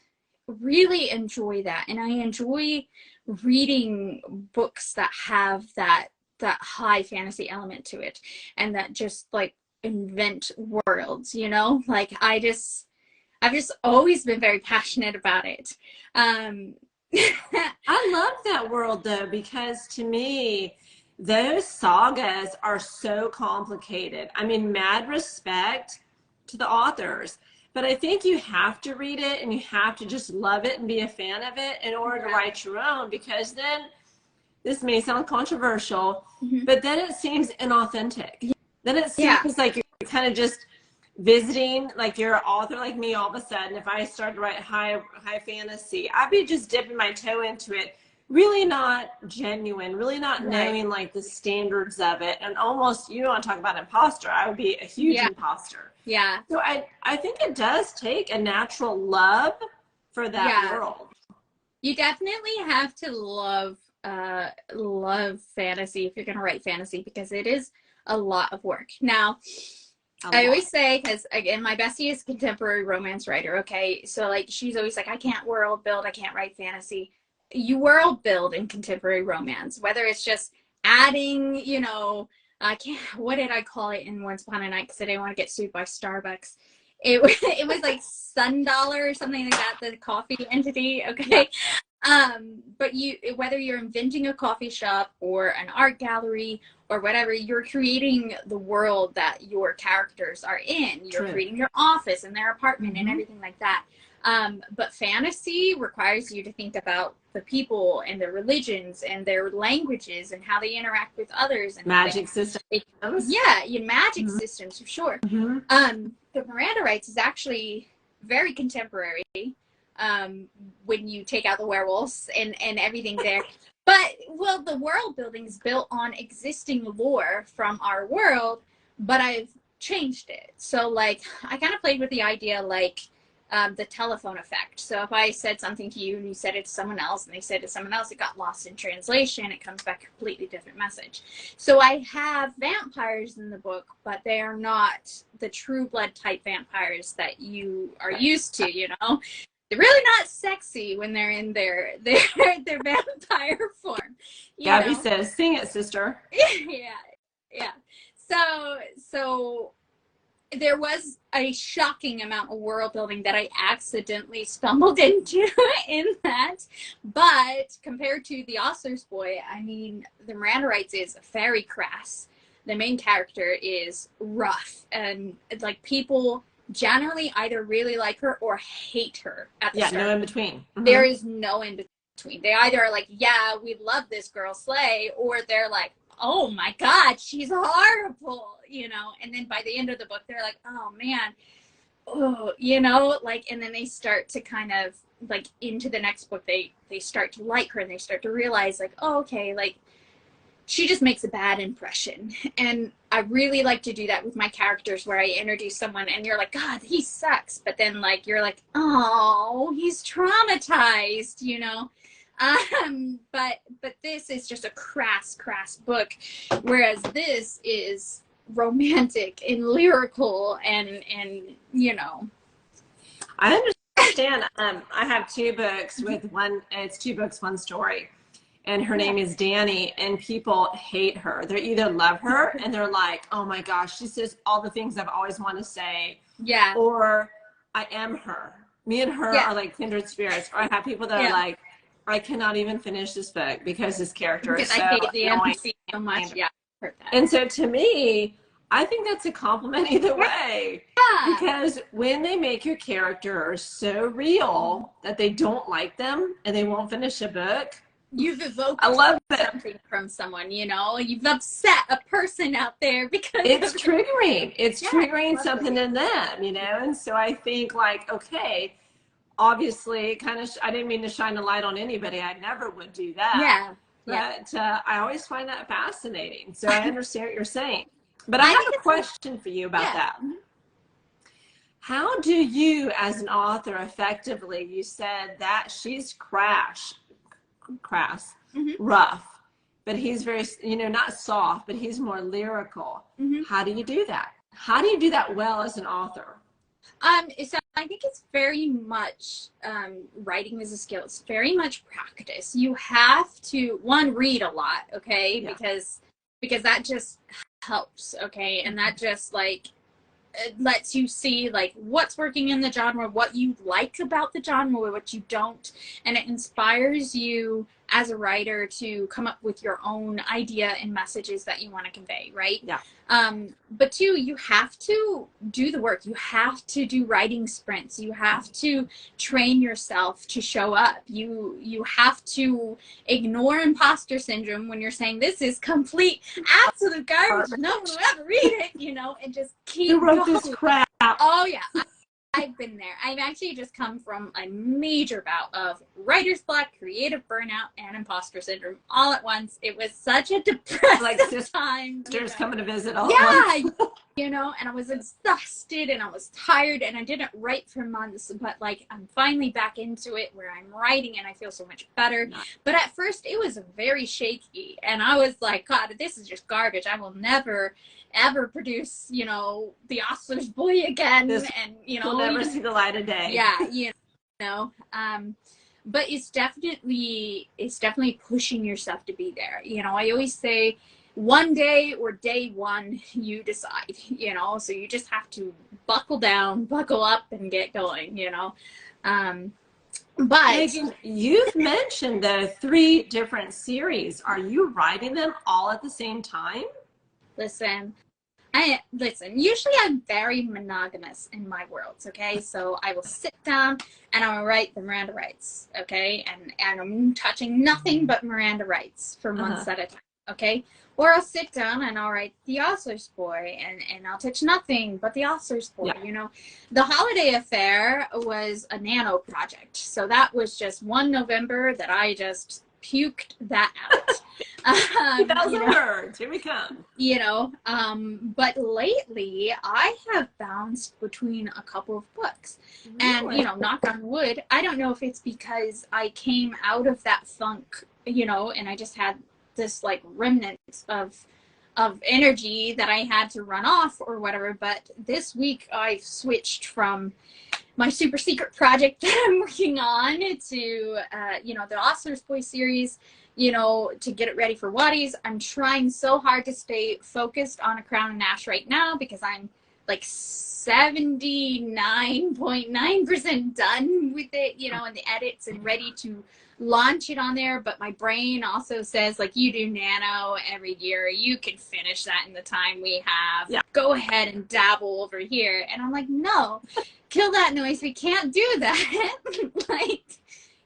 S2: really enjoy that, and I enjoy reading books that have that high fantasy element to it, and that just like invent worlds, you know. Like, I've just always been very passionate about it. I
S1: love that world though, because to me those sagas are so complicated. I mean, mad respect to the authors, but I think you have to read it and you have to just love it and be a fan of it in order to write your own, because then, this may sound controversial, but then it seems inauthentic. Then it seems like you're kind of just visiting, like you're an author like me. All of a sudden, if I started to write high fantasy, I'd be just dipping my toe into it, really not genuine, really not knowing like the standards of it, and almost, you want to talk about imposter, I would be a huge imposter.
S2: Yeah.
S1: So I think it does take a natural love for that world.
S2: You definitely have to love fantasy if you're going to write fantasy, because it is a lot of work. Now, I always say, because again, my bestie is a contemporary romance writer, okay? So like, she's always like, I can't world build, I can't write fantasy. You world build in contemporary romance, whether it's just adding, you know, what did I call it in Once Upon a Night, because I didn't want to get sued by Starbucks. It was like Sundollar or something like that, the coffee entity, okay? But whether you're inventing a coffee shop or an art gallery or whatever, you're creating the world that your characters are in. You're creating your office and their apartment and everything like that. But fantasy requires you to think about the people and their religions and their languages and how they interact with others. And
S1: magic systems.
S2: Magic systems, for sure. The Miranda Rights is actually very contemporary when you take out the werewolves and everything there. But, well, the world building is built on existing lore from our world, but I've changed it. So, like, I kind of played with the idea, like, the telephone effect. So if I said something to you and you said it to someone else and they said it to someone else, it got lost in translation. It comes back a completely different message. So I have vampires in the book, but they are not the true blood type vampires that you are used to, you know. They're really not sexy when they're in their vampire form.
S1: Gabby says, sing it, sister.
S2: Yeah. So there was a shocking amount of world building that I accidentally stumbled into in that. But compared to the Ostler's Boy, I mean, the Miranda Rights is very crass. The main character is rough, and like people generally either really like her or hate her at the start.
S1: No in between.
S2: There is no in between. They either are like, yeah, we love this girl Slay, or they're like, oh my God, she's horrible, you know? And then by the end of the book, they're like, oh man, oh, you know, like, and then they start to kind of like into the next book, they start to like her and they start to realize like, oh, okay, like she just makes a bad impression. And I really like to do that with my characters where I introduce someone and you're like, God, he sucks. But then like, you're like, oh, he's traumatized, you know? But this is just a crass book, whereas this is romantic and lyrical and you know.
S1: I understand. I have 2 books with one. It's 2 books, 1 story, and her name is Danny. And people hate her. They either love her and they're like, oh my gosh, she says all the things I've always wanted to say.
S2: Yeah.
S1: Or I am her. Me and her are like kindred spirits. Or I have people that are like, I cannot even finish this book because this character is so
S2: I hate the
S1: annoying.
S2: NPC so much. Yeah, I've heard that.
S1: And so to me, I think that's a compliment either way.
S2: Yeah.
S1: Because when they make your character so real that they don't like them and they won't finish a book,
S2: you've evoked something from someone, you know? You've upset a person out there because
S1: it's triggering. It's triggering something in them, you know? And so I think like, okay, obviously kind of, I didn't mean to shine a light on anybody. I never would do that. But I always find that fascinating. So I understand what you're saying. But I have a question for you about that. How do you, as an author, effectively, you said that she's crass, rough, but he's very, you know, not soft, but he's more lyrical. How do you do that? How do you do that well as an author?
S2: So I think it's very much, writing is a skill. It's very much practice. You have to, one, read a lot, okay? Because that just helps, okay? And that just like, it lets you see like what's working in the genre, what you like about the genre, what you don't, and it inspires you as a writer to come up with your own idea and messages that you want to convey, right? But 2, you have to do the work. You have to do writing sprints. You have to train yourself to show up. You have to ignore imposter syndrome when you're saying this is complete absolute garbage, no one will ever read it, you know, and just keep
S1: Who wrote
S2: going.
S1: this crap?
S2: Oh yeah, I've been there. I've actually just come from a major bout of writer's block, creative burnout, and imposter syndrome all at once. It was such a depressive time.
S1: Sisters coming to visit all at once.
S2: You know, and I was exhausted and I was tired and I didn't write for months, but like I'm finally back into it where I'm writing and I feel so much better. But at first it was very shaky and I was like, God, this is just garbage. I will never ever produce, you know, the Ostler's Boy again. And you know,
S1: will never see the light of day.
S2: You know. But it's definitely pushing yourself to be there. You know, I always say one day or day one, you decide, you know, so you just have to buckle down, buckle up and get going, you know. But
S1: Megan, you've mentioned the 3 different series. Are you writing them all at the same time?
S2: Listen, usually I'm very monogamous in my worlds, okay? So I will sit down and I'll write the Miranda Rights, okay? And I'm touching nothing but Miranda Rights for months at a time, okay? Or I'll sit down and I'll write the Ostler's Boy and I'll touch nothing but the Ostler's Boy, you know? The Holiday Affair was a nano project. So that was just one November that I just puked that out.
S1: 2,000 words, here we come.
S2: You know, but lately I have bounced between a couple of books. Really? And, you know, knock on wood, I don't know if it's because I came out of that funk, you know, and I just had this like remnant of energy that I had to run off or whatever. But this week I've switched from my super secret project that I'm working on to, you know, the Ostler's Boy series, you know, to get it ready for Watty's. I'm trying so hard to stay focused on A Crown and Ash right now because I'm like 79.9% done with it, you know, and the edits and ready to launch it on there. But my brain also says, like, you do Nano every year, you can finish that in the time we have.
S1: Yeah.
S2: Go ahead and dabble over here. And I'm like, no, kill that noise. We can't do that. Like,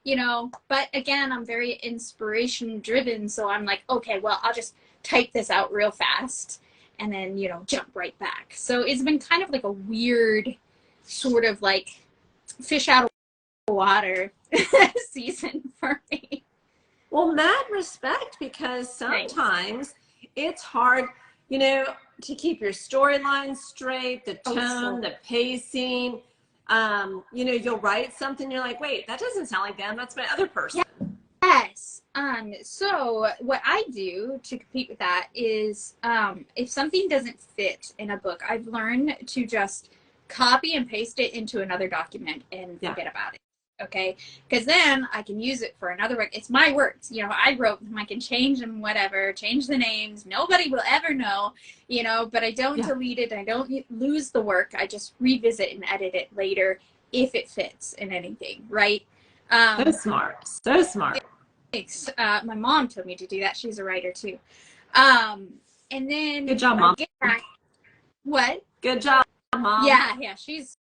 S2: you know, but again, I'm very inspiration driven. So I'm like, okay, well, I'll just type this out real fast and then, you know, jump right back. So it's been kind of like a weird sort of like fish out of water season for me.
S1: Well, mad respect, because sometimes it's hard, you know, to keep your storyline straight, the tone, the pacing. You know, you'll write something, you're like, wait, that doesn't sound like them, that's my other person.
S2: Yes. So what I do to compete with that is, if something doesn't fit in a book, I've learned to just copy and paste it into another document and forget about it. Okay. Because then I can use it for another work. It's my works. You know, I wrote them. I can change them, whatever, change the names. Nobody will ever know, you know, but I don't delete it. I don't lose the work. I just revisit and edit it later if it fits in anything. Right.
S1: So smart. So smart.
S2: Thanks. My mom told me to do that. She's a writer too. And then
S1: good job, Mom.
S2: What?
S1: Good job, Mom.
S2: Yeah. She's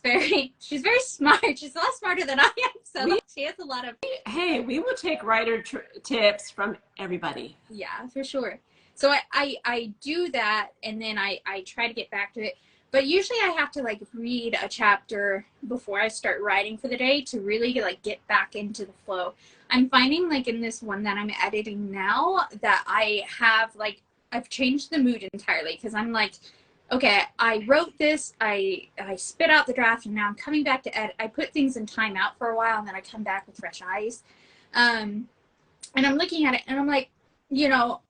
S2: very smart. She's a lot smarter than I am. So she has a lot of.
S1: Hey, we will take writer tips from everybody.
S2: Yeah, for sure. So I do that, and then I try to get back to it. But usually I have to like read a chapter before I start writing for the day to really like get back into the flow. I'm finding like in this one that I'm editing now that I have like, I've changed the mood entirely, because I'm like, okay, I wrote this, I spit out the draft, and now I'm coming back to edit. I put things in timeout for a while, and then I come back with fresh eyes. And I'm looking at it, and I'm like, you know,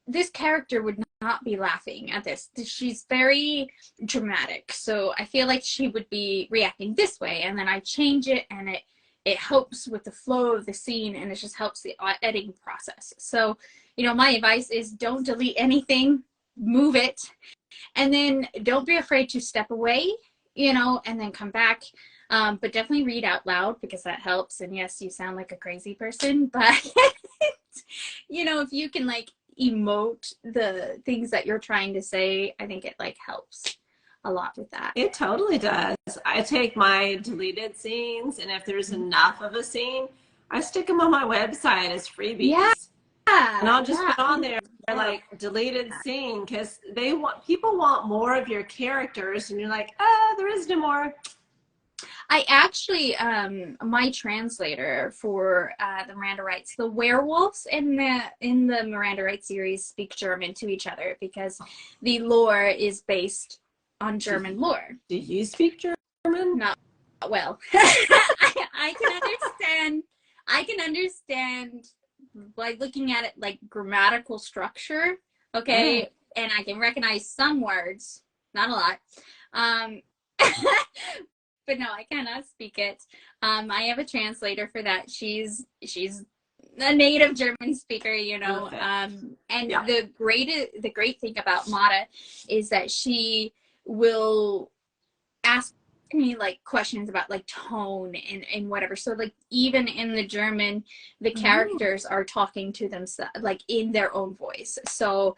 S2: this character would not be laughing at this. She's very dramatic, so I feel like she would be reacting this way, and then I change it, and it helps with the flow of the scene, and it just helps the editing process. So, you know, my advice is don't delete anything, move it, and then don't be afraid to step away, you know, and then come back. But definitely read out loud, because that helps. And yes, you sound like a crazy person, but you know, if you can like emote the things that you're trying to say, I think it like helps a lot with that.
S1: It totally does. I take my deleted scenes, and if there's enough of a scene, I stick them on my website as freebies.
S2: Yeah.
S1: And I'll just put on there like deleted scene, because people want more of your characters, and you're like, there is no more.
S2: I actually, my translator for the Miranda writes, the werewolves in the Miranda Wright series speak German to each other, because the lore is based on German lore.
S1: Do you speak German?
S2: Not well. I can understand like looking at it like grammatical structure, okay, and I can recognize some words, not a lot. But no, I cannot speak it. I have a translator for that. She's a native German speaker, you know. And the great thing about Momma is that she will ask me like questions about like tone and whatever. So like even in the German, the characters are talking to themselves like in their own voice. So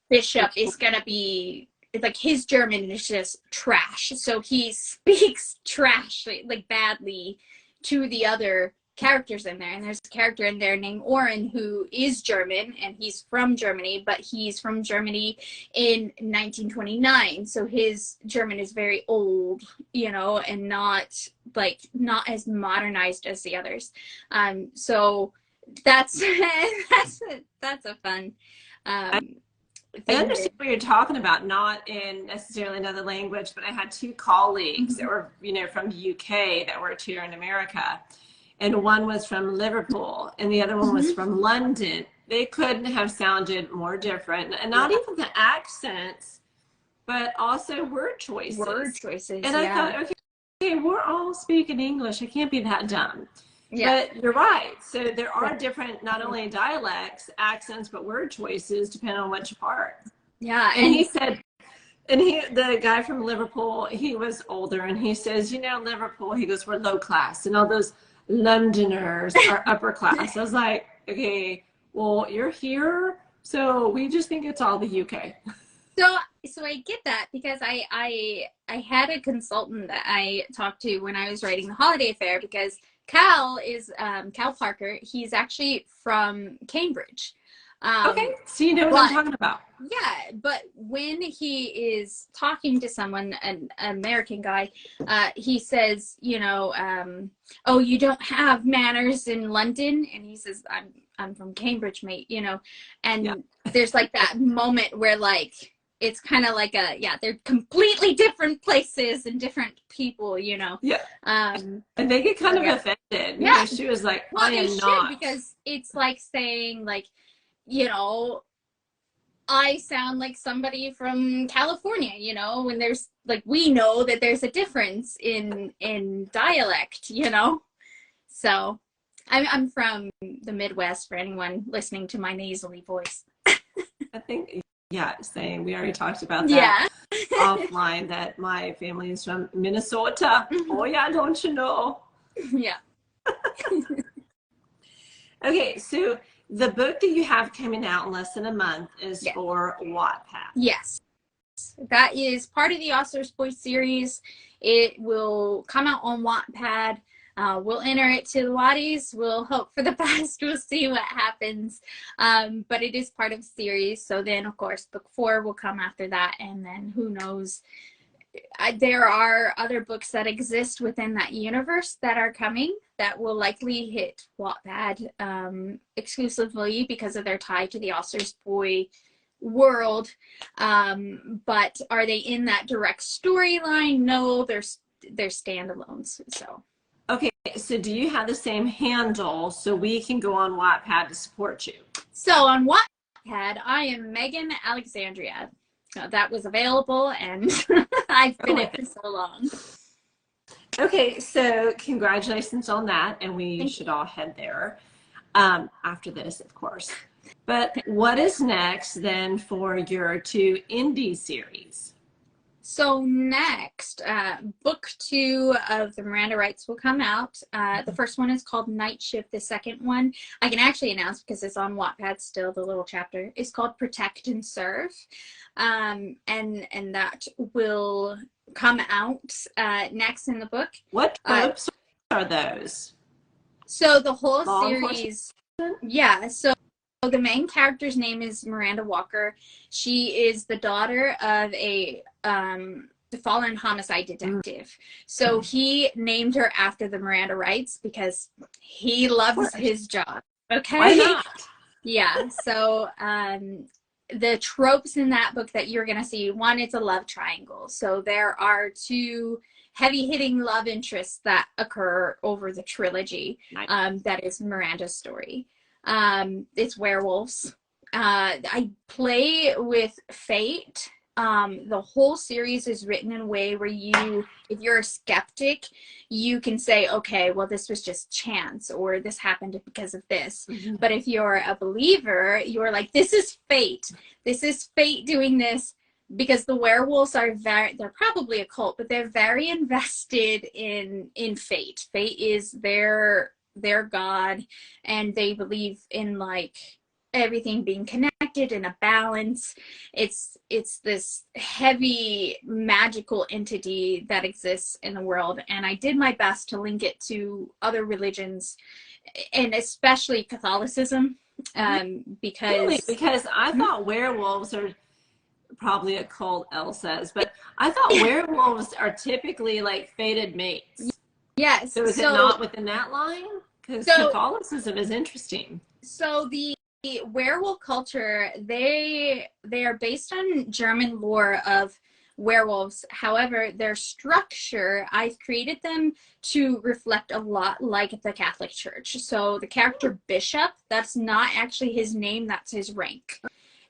S2: Bishop is gonna be like, his German is just trash, so he speaks trash like badly to the other characters in there. And there's a character in there named Oren who is German, and he's from Germany, but he's from Germany in 1929, so his German is very old, you know, and not as modernized as the others. So that's that's a fun
S1: I understand what you're talking about, not in necessarily another language, but I had two colleagues that were, you know, from the UK that worked here in America. And one was from Liverpool and the other one was from London. They couldn't have sounded more different. And not even the accents, but also word choices. And I thought, okay, we're all speaking English. I can't be that dumb. Yeah. But you're right. So there are different, not only dialects, accents, but word choices depending on which part.
S2: Yeah.
S1: And he said And the guy from Liverpool, he was older, and he says, you know, Liverpool, he goes, we're low class, and all those Londoners are upper class. I was like, okay, well, you're here, so we just think it's all the UK.
S2: So I get that, because I had a consultant that I talked to when I was writing The Holiday Affair, because Cal Parker, he's actually from Cambridge.
S1: Okay, so you know what I'm talking about.
S2: Yeah, but when he is talking to someone, an American guy, he says, you know, oh, you don't have manners in London, and he says, I'm from Cambridge, mate, you know, and there's like that moment where like it's kind of like they're completely different places and different people, you know.
S1: Yeah. And they get kind of offended.
S2: Yeah.
S1: Because she was like,
S2: well,
S1: I am not.
S2: Because it's like saying, like, you know, I sound like somebody from California, you know, when there's like, we know that there's a difference in dialect, you know. So I'm from the Midwest, for anyone listening to my nasally voice.
S1: I think, yeah, same. We already talked about that offline, that my family is from Minnesota. Oh, yeah, don't you know?
S2: Yeah.
S1: Okay, so the book that you have coming out in less than a month is for Wattpad.
S2: Yes. That is part of the Ostler's Boys series. It will come out on Wattpad. We'll enter it to the Watties. We'll hope for the best. We'll see what happens. But it is part of the series. So then, of course, book 4 will come after that. And then who knows? There are other books that exist within that universe that are coming that will likely hit Wattpad exclusively because of their tie to the Ostler's Boy world. But are they in that direct storyline? No, they're standalones. So.
S1: Okay, so do you have the same handle so we can go on Wattpad to support you?
S2: So on Wattpad, I am Megan Alexandria. That was available, and I've been it for so long.
S1: Okay, so congratulations on that, and we should all head there after this, of course. But what is next then for your 2 indie series?
S2: So next, book 2 of the Miranda Rights will come out. The first one is called Night Shift. The second one, I can actually announce because it's on Wattpad still, the little chapter, is called Protect and Serve. And that will come out next in the book.
S1: What tropes are those?
S2: So the whole series, so the main character's name is Miranda Walker. She is the daughter of a fallen homicide detective. So he named her after the Miranda Rights because he loves his job. Okay.
S1: Why not?
S2: Yeah. So the tropes in that book that you're going to see, one, it's a love triangle. So there are 2 heavy-hitting love interests that occur over the trilogy. That is Miranda's story. It's werewolves. I play with fate. The whole series is written in a way where if you're a skeptic, you can say, okay, well, this was just chance, or this happened because of this. Mm-hmm. But if you're a believer, you're like, this is fate. This is fate doing this, because the werewolves they're probably a cult, but they're very invested in fate. Fate is their god, and they believe in like everything being connected in a balance. It's this heavy magical entity that exists in the world, and I did my best to link it to other religions, and especially Catholicism, because
S1: I thought werewolves are probably a cult, Elle says, but I thought werewolves are typically like fated mates.
S2: Yes.
S1: So is it not within that line? Because Catholicism is interesting.
S2: So the werewolf culture, they are based on German lore of werewolves. However, their structure, I've created them to reflect a lot like the Catholic Church. So the character Bishop, that's not actually his name, that's his rank.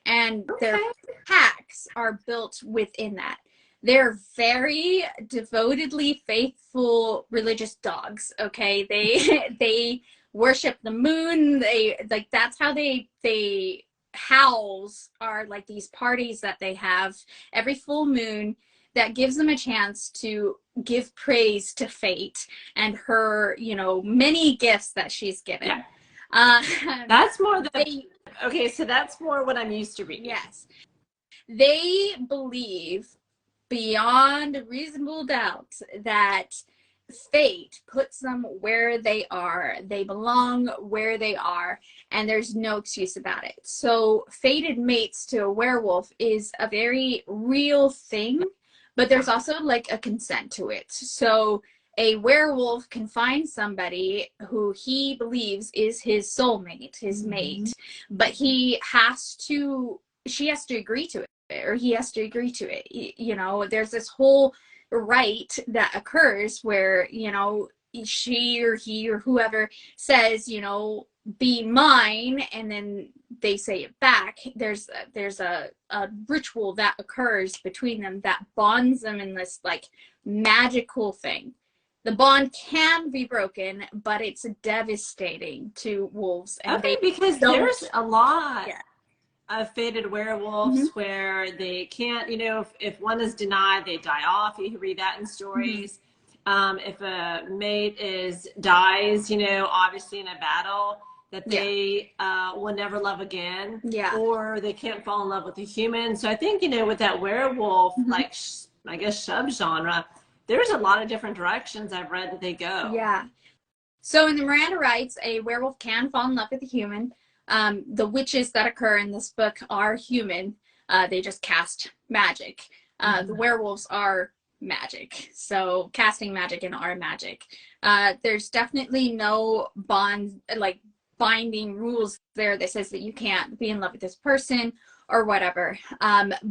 S2: And their packs are built within that. They're very devotedly faithful religious dogs. Okay, they worship the moon. They like, that's how they howls are like these parties that they have every full moon that gives them a chance to give praise to fate and her, you know, many gifts that she's given.
S1: Yeah.
S2: That's
S1: more okay, so that's more what I'm used to reading.
S2: Yes. They believe beyond reasonable doubt that fate puts them where they are. They belong where they are, and there's no excuse about it. So fated mates to a werewolf is a very real thing, but there's also like a consent to it. So a werewolf can find somebody who he believes is his soulmate, his mate, but she has to agree to it, or he has to agree to it. You know, there's this whole right that occurs where, you know, she or he or whoever says, you know, be mine, and then they say it back. There's a ritual that occurs between them that bonds them in this like magical thing. The bond can be broken, but it's devastating to wolves. And
S1: because there's a lot of fated werewolves where they can't, you know, if one is denied, they die off. You read that in stories. If a mate dies, you know, obviously in a battle, that they will never love again, or they can't fall in love with a human. So I think, you know, with that werewolf, like, I guess, subgenre, there's a lot of different directions I've read that they go.
S2: Yeah. So in the Miranda Rights, a werewolf can fall in love with a human. The witches that occur in this book are human. They just cast magic. The werewolves are magic. So casting magic and are magic. There's definitely no binding rules there that says that you can't be in love with this person or whatever.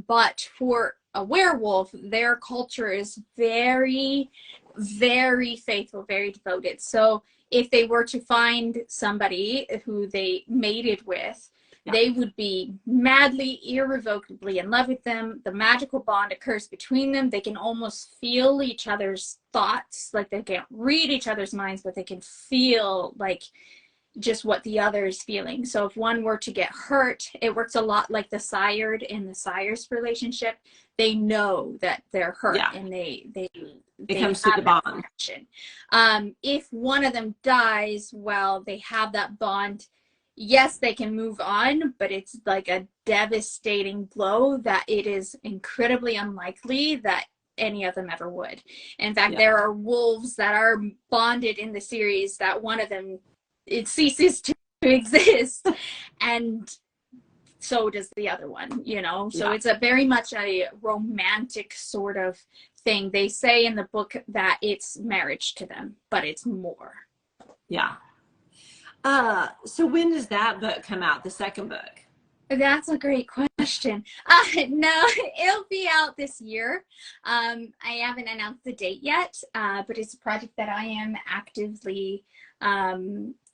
S2: But for a werewolf, their culture is very, very faithful, very devoted. So if they were to find somebody who they mated with, they would be madly, irrevocably in love with them. The magical bond occurs between them. They can almost feel each other's thoughts. Like, they can't read each other's minds, but they can feel like just what the other is feeling. So if one were to get hurt, it works a lot like the sired in the sire's relationship. They know that they're hurt, and they
S1: comes to the bond.
S2: If one of them dies, well, they have that bond. Yes, they can move on, but it's like a devastating blow that it is incredibly unlikely that any of them ever would. In fact, there are wolves that are bonded in the series that one of them, it ceases to exist, and so does the other one, you know. So it's a very much a romantic sort of thing. They say in the book that it's marriage to them, but it's more.
S1: So when does that book come out, the second book?
S2: That's a great question. No, it'll be out this year. I haven't announced the date yet, but it's a project that I am actively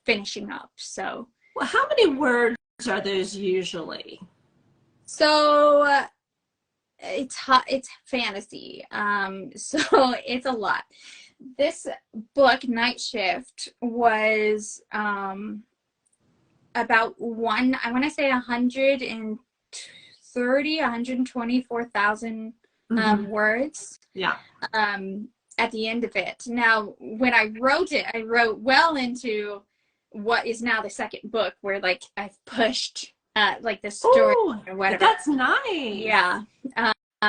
S2: finishing up. So,
S1: well, how many words are those usually?
S2: So it's fantasy. So it's a lot. This book, Night Shift, was about I want to say 124,000 words. At the end of it. Now, when I wrote it, I wrote well into what is now the second book, where like I've pushed like the story or whatever.
S1: That's nice.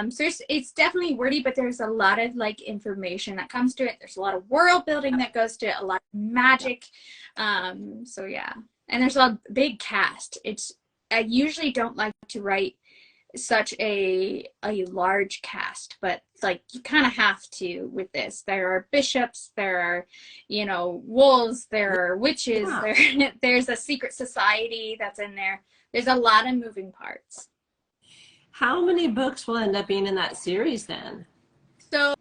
S2: So it's definitely wordy, but there's a lot of like information that comes to it. There's a lot of world building that goes to it, a lot of magic. So yeah, and there's a big cast. I usually don't like to write such a large cast, but like you kind of have to with this. There are bishops, there are, you know, wolves, there are witches, there's a secret society that's in there. There's a lot of moving parts.
S1: How many books will end up being in that series then?
S2: So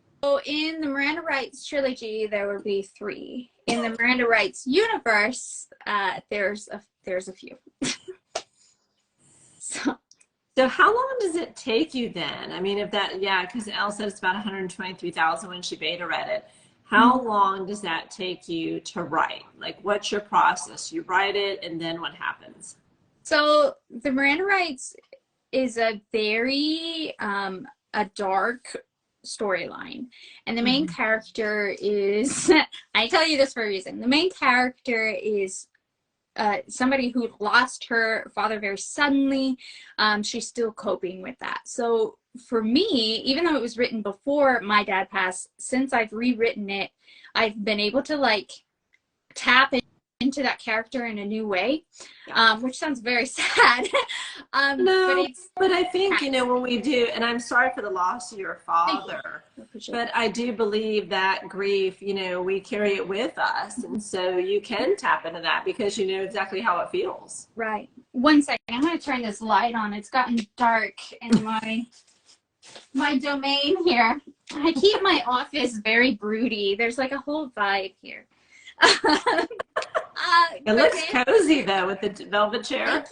S2: in the Miranda Rights trilogy, there will be 3. In the Miranda Rights universe, there's a few.
S1: So how long does it take you then? I mean, if that, because Elle said it's about 123,000 when she beta read it. How long does that take you to write? Like, what's your process? You write it, and then what happens?
S2: So the Miranda Rights is a very a dark storyline, and the main character is I tell you this for a reason. The main character is somebody who lost her father very suddenly. She's still coping with that. So for me, even though it was written before my dad passed, since I've rewritten it, I've been able to like tap into that character in a new way, which sounds very sad.
S1: No, but I think, you know, when we do, and I'm sorry for the loss of your father, but I do believe that grief, you know, we carry it with us. And so you can tap into that because you know exactly how it feels.
S2: Right. One second. I'm going to turn this light on. It's gotten dark in my domain here. I keep my office very broody. There's like a whole vibe here.
S1: It looks cozy though with the velvet chair.
S2: Thank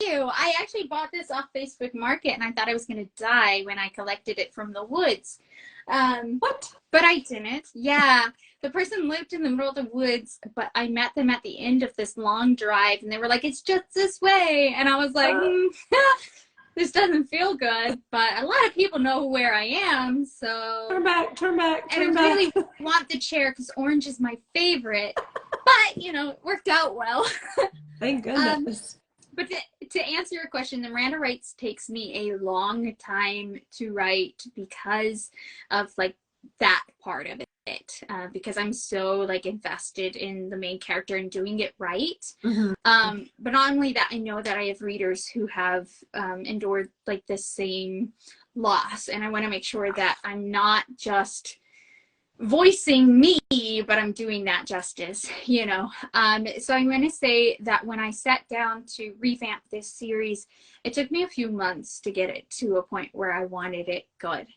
S2: you. I actually bought this off Facebook Market and I thought I was going to die when I collected it from the woods.
S1: What?
S2: But I didn't. Yeah. The person lived in the middle of the woods, but I met them at the end of this long drive and they were like, it's just this way. And I was like, this doesn't feel good, but a lot of people know where I am, so...
S1: Turn back.
S2: And I really want the chair because orange is my favorite, but, you know, it worked out well.
S1: Thank goodness.
S2: But to answer your question, the Miranda Rights takes me a long time to write because of, like, that part of it. Because I'm so like invested in the main character and doing it right. But not only that, I know that I have readers who have endured like the same loss, and I want to make sure that I'm not just voicing me, but I'm doing that justice, you know. So I'm going to say that when I sat down to revamp this series, it took me a few months to get it to a point where I wanted it good.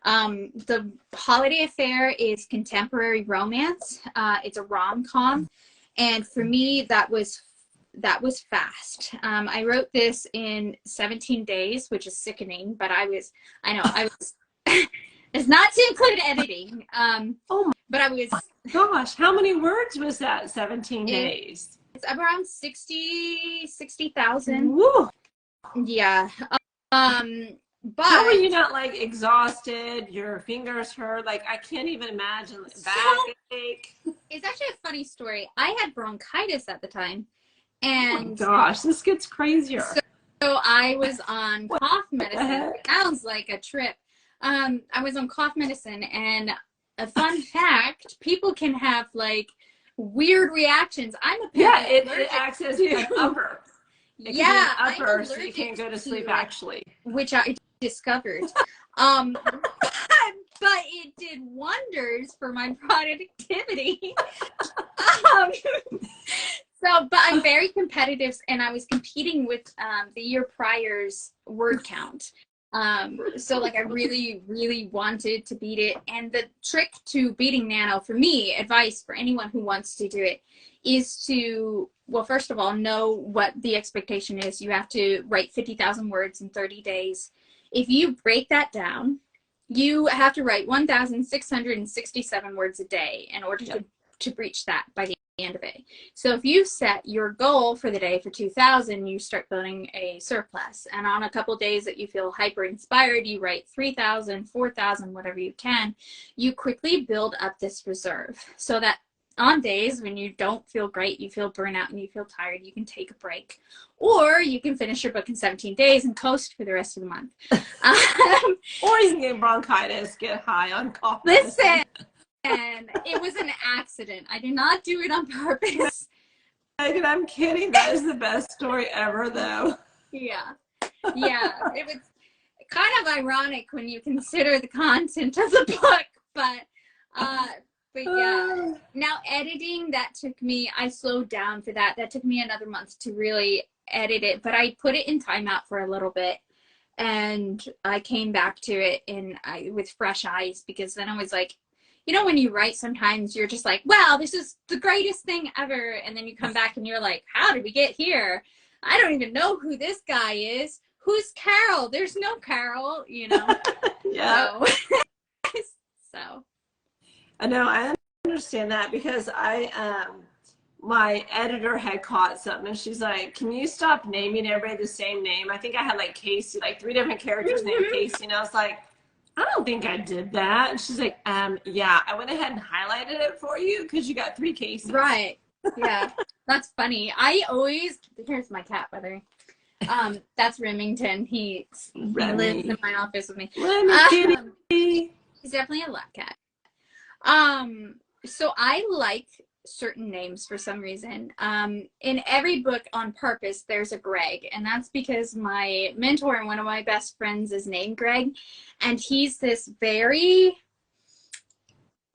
S2: The Holiday Affair is contemporary romance. It's a rom-com, and for me that was fast. I wrote this in 17 days, which is sickening, but I was it's not to include editing. But I was,
S1: gosh, how many words was that? 17 days.
S2: It's around 60,000.
S1: Woo.
S2: Yeah. But
S1: how are you not like exhausted? Your fingers hurt. Like I can't even imagine. Backache.
S2: It's actually a funny story. I had bronchitis at the time, and
S1: oh my gosh, this gets crazier.
S2: So I was on cough medicine. It sounds like a trip. I was on cough medicine, and a fun fact: people can have like weird reactions. I'm a
S1: it acts as an upper.
S2: Yeah,
S1: upper, so you can't go to sleep actually. Which
S2: I discovered. But it did wonders for my productivity. But I'm very competitive, and I was competing with the year prior's word count. So like I really, really wanted to beat it. And the trick to beating Nano, for me, advice for anyone who wants to do it, is to, well, first of all, know what the expectation is. You have to write 50,000 words in 30 days. If you break that down, you have to write 1,667 words a day in order to reach that by the end of it. So if you set your goal for the day for 2,000, you start building a surplus. And on a couple days that you feel hyper inspired, you write 3,000, 4,000, whatever you can. You quickly build up this reserve so that on days when you don't feel great, you feel burnout and you feel tired, you can take a break. Or you can finish your book in 17 days and coast for the rest of the month.
S1: Or you can get bronchitis, get high on coffee.
S2: Listen, it was an accident. I did not do it on purpose.
S1: Megan, I'm kidding. That is the best story ever, though.
S2: Yeah. It was kind of ironic when you consider the content of the book, but yeah. Now editing, that took me, I slowed down for that. That took me another month to really edit it, but I put it in timeout for a little bit, and I came back to it with fresh eyes, because then I was like, you know, when you write, sometimes you're just like, wow, this is the greatest thing ever. And then you come back and you're like, how did we get here? I don't even know who this guy is. Who's Carol? There's no Carol, you know?
S1: Yeah.
S2: So.
S1: I know, I understand that, because my editor had caught something, and she's like, "Can you stop naming everybody the same name?" I think I had like Casey, like 3 different characters named Casey, and I was like, "I don't think I did that." And she's like, yeah, I went ahead and highlighted it for you because you got 3 cases."
S2: Right. Yeah. That's funny. Here's my cat, by the way. That's Remington. He lives in my office with me. He's definitely a lab cat. So I like certain names for some reason. In every book on purpose, there's a Greg, and that's because my mentor and one of my best friends is named Greg, and he's this very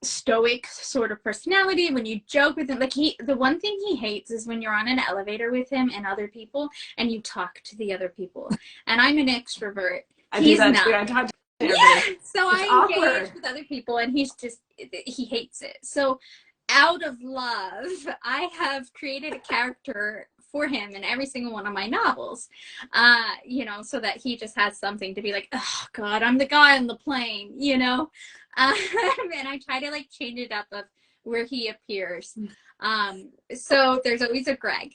S2: stoic sort of personality. When you joke with him, like the one thing he hates is when you're on an elevator with him and other people and you talk to the other people. And I'm an extrovert. He's not.
S1: I talk to everybody.
S2: So I engage with other people, and he hates it. So out of love, I have created a character for him in every single one of my novels, you know, so that he just has something to be like, "Oh God, I'm the guy on the plane," you know. And I try to like change it up of where he appears. So there's always a Greg.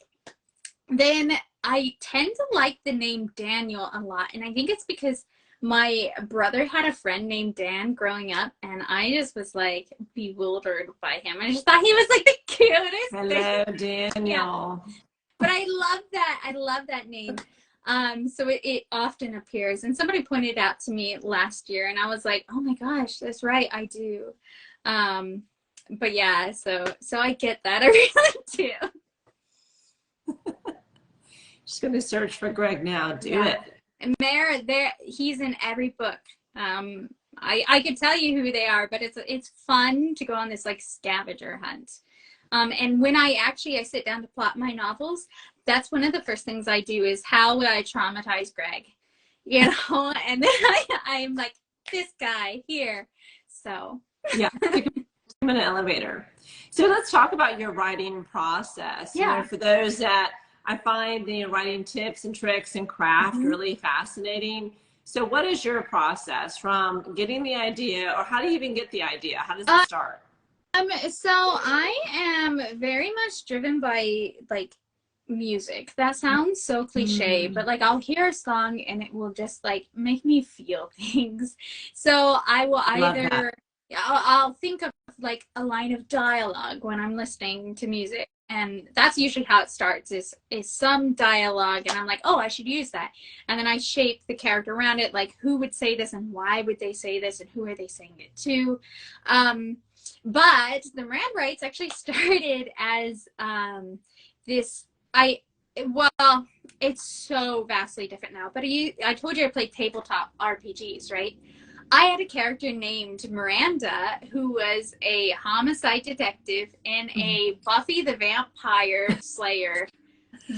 S2: Then I tend to like the name Daniel a lot, and I think it's because my brother had a friend named Dan growing up, and I just was like bewildered by him. I just thought he was like the cutest.
S1: Hello, Daniel.
S2: Yeah. But I love that. I love that name. So it often appears, and somebody pointed out to me last year, and I was like, oh my gosh, that's right, I do. But yeah, so I get that. I really do.
S1: Just gonna search for Greg now. Do it.
S2: And there, he's in every book. I could tell you who they are, but it's fun to go on this like scavenger hunt. And when I sit down to plot my novels, that's one of the first things I do is how would I traumatize Greg, you know? And then I'm like, this guy here. So
S1: yeah, I'm in an elevator. So let's talk about your writing process.
S2: Yeah.
S1: You know, for those that I find the writing tips and tricks and craft really fascinating. So what is your process from getting the idea, or how do you even get the idea? How does it start?
S2: So I am very much driven by like music. That sounds so cliche, but like I'll hear a song and it will just like make me feel things. So I will I'll think of like a line of dialogue when I'm listening to music, and that's usually how it starts is some dialogue, and I'm like, oh, I should use that, and then I shape the character around it, like who would say this and why would they say this and who are they saying it to. But the Rand Writes actually started as it's so vastly different now, but I told you I played tabletop RPGs, right? I had a character named Miranda who was a homicide detective in a Buffy the Vampire Slayer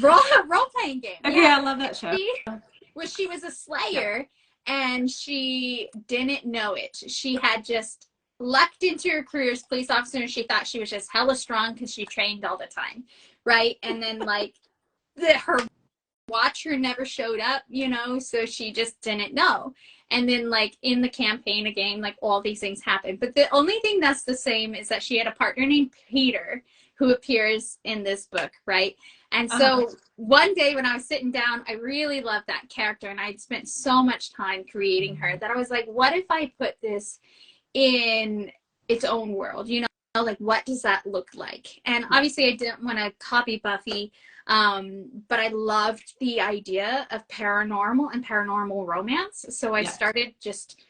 S2: role-playing game.
S1: Okay, yeah. I love that show.
S2: She was a slayer, and she didn't know it. She had just lucked into her career as a police officer, and she thought she was just hella strong because she trained all the time, right? And then like her watcher never showed up, you know, so she just didn't know. And then like in the campaign again, like all these things happen. But the only thing that's the same is that she had a partner named Peter who appears in this book, right? And so one day when I was sitting down, I really loved that character, and I'd spent so much time creating her that I was like, what if I put this in its own world, you know, like what does that look like? And obviously I didn't want to copy Buffy, but I loved the idea of paranormal and paranormal romance, so I started just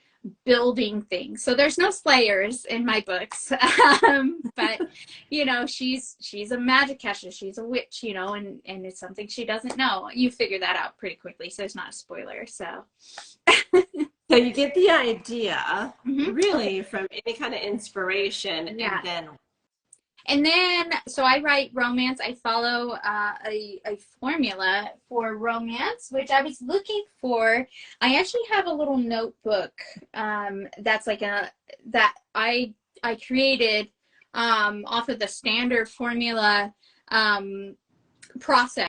S2: building things. So there's no slayers in my books, but you know, she's a magic catcher, she's a witch, you know, and it's something she doesn't know. You figure that out pretty quickly, so it's not a spoiler. So
S1: so you get the idea really from any kind of inspiration, and then so I write romance. I follow a formula for romance, which I was looking for. I actually have a little notebook that's like that I created off of the standard formula process,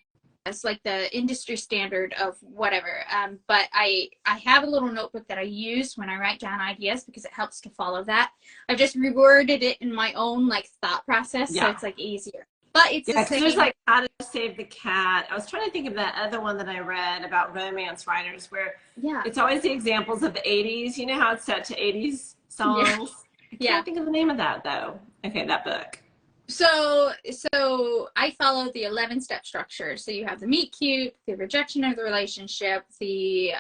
S1: like the industry standard of whatever. But I have a little notebook that I use when I write down ideas because it helps to follow that. I've just reworded it in my own like thought process, so it's like easier.
S2: but it's
S1: Yeah,
S2: the
S1: because there's
S2: same.
S1: like How to Save the Cat. I was trying to think of that other one that I read about romance writers where
S2: Yeah.
S1: it's always the examples of the 80s. You know how it's set to 80s
S2: Yeah.
S1: songs? I
S2: Yeah.
S1: can't think of the name of that though. Okay, that book.
S2: So I follow the 11-step structure. So you have the meet cute, the rejection of the relationship, the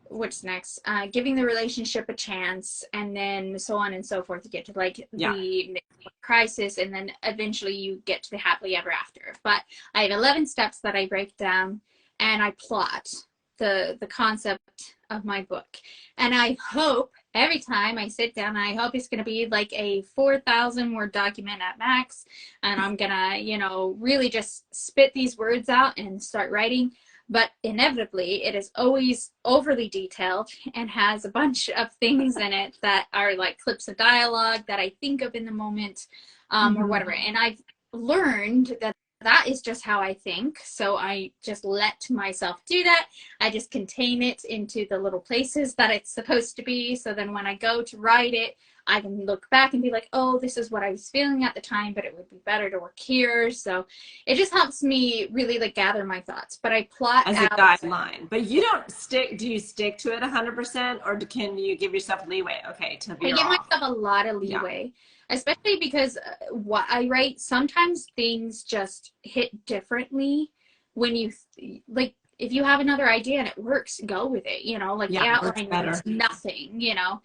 S2: what's next? Giving the relationship a chance, and then so on and so forth to get to like
S1: Yeah.
S2: the crisis, and then eventually you get to the happily ever after. But I have 11 steps that I break down, and I plot the concept of my book. And I hope every time I sit down, I hope it's going to be like a 4,000 word document at max, and I'm gonna, you know, really just spit these words out and start writing. But inevitably it is always overly detailed and has a bunch of things in it that are like clips of dialogue that I think of in the moment, or whatever. And I've learned that that is just how I think. So I just let myself do that. I just contain it into the little places that it's supposed to be. So then when I go to write it, I can look back and be like, oh, this is what I was feeling at the time, but it would be better to work here. So it just helps me really like gather my thoughts. But I plot
S1: as
S2: out
S1: a guideline. But you don't stick, do you stick to it 100% or can you give yourself leeway? Okay, to
S2: I
S1: veer
S2: give
S1: off.
S2: myself a lot of leeway, especially because what I write, sometimes things just hit differently when you like, if you have another idea and it works, go with it, you know, like the
S1: Yeah, works
S2: outline
S1: better.
S2: means nothing, you know.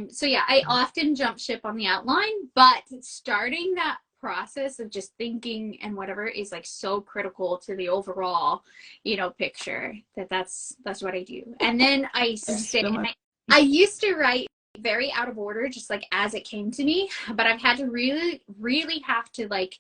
S2: So yeah, I often jump ship on the outline, but starting that process of just thinking and whatever is like so critical to the overall, you know, picture that's what I do. And then I sit and I used to write very out of order, just like as it came to me, but I've had to really have to like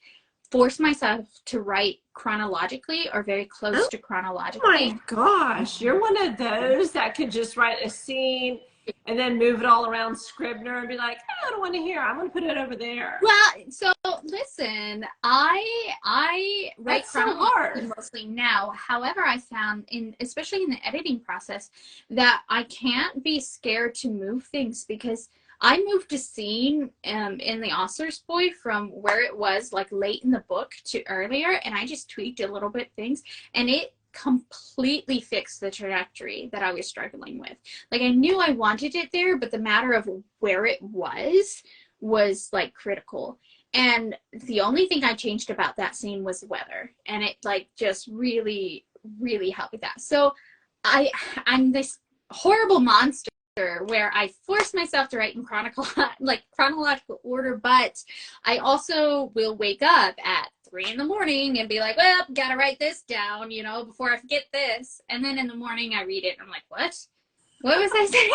S2: force myself to write chronologically or very close to chronologically.
S1: Oh my gosh, you're one of those that could just write a scene and then move it all around Scribner and be like, oh, I don't want to hear, I'm going to put it over there.
S2: Well, so listen, I write chronologically mostly now. However, I found especially in the editing process that I can't be scared to move things, because I moved a scene in the Ostler's Boy from where it was like late in the book to earlier, and I just tweaked a little bit things, and it completely fixed the trajectory that I was struggling with. Like I knew I wanted it there, but the matter of where it was like critical. And the only thing I changed about that scene was the weather, and it like just really helped with that. So I'm this horrible monster where I force myself to write in chronological order, but I also will wake up at 3 in the morning and be like, well, gotta write this down, you know, before I forget this. And then in the morning I read it and I'm like, what was I saying?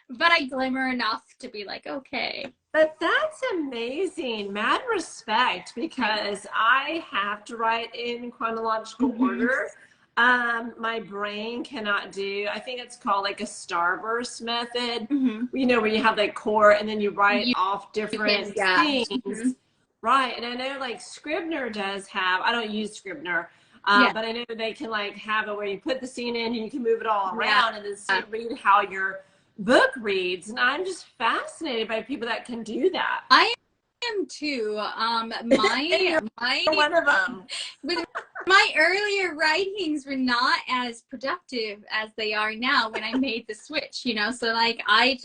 S2: But I glimmer enough to be like, okay.
S1: But that's amazing. Mad respect, because I have to write in chronological order. My brain cannot do, I think it's called like a starburst method, you know, where you have like core and then you write off different things. Right. And I know like Scribner does have, I don't use Scribner, but I know they can like have it where you put the scene in and you can move it all around and then read how your book reads. And I'm just fascinated by people that can do that.
S2: I am too. My
S1: one of them.
S2: With my earlier writings were not as productive as they are now when I made the switch, you know. So like I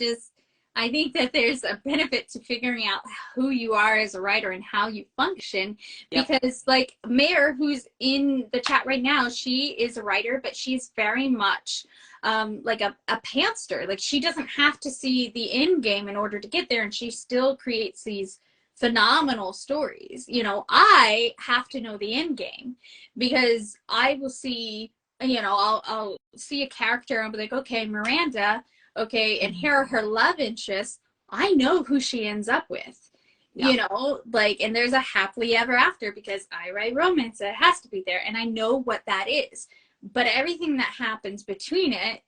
S2: think that there's a benefit to figuring out who you are as a writer and how you function, because like Mare, who's in the chat right now, she is a writer, but she's very much like a pantser. Like she doesn't have to see the end game in order to get there, and she still creates these phenomenal stories. You know, I have to know the end game, because I will see, you know, I'll see a character and I'll be like, okay, Miranda, okay, and here are her love interests. I know who she ends up with, you know, like, and there's a happily ever after because I write romance, so it has to be there, and I know what that is. But everything that happens between it,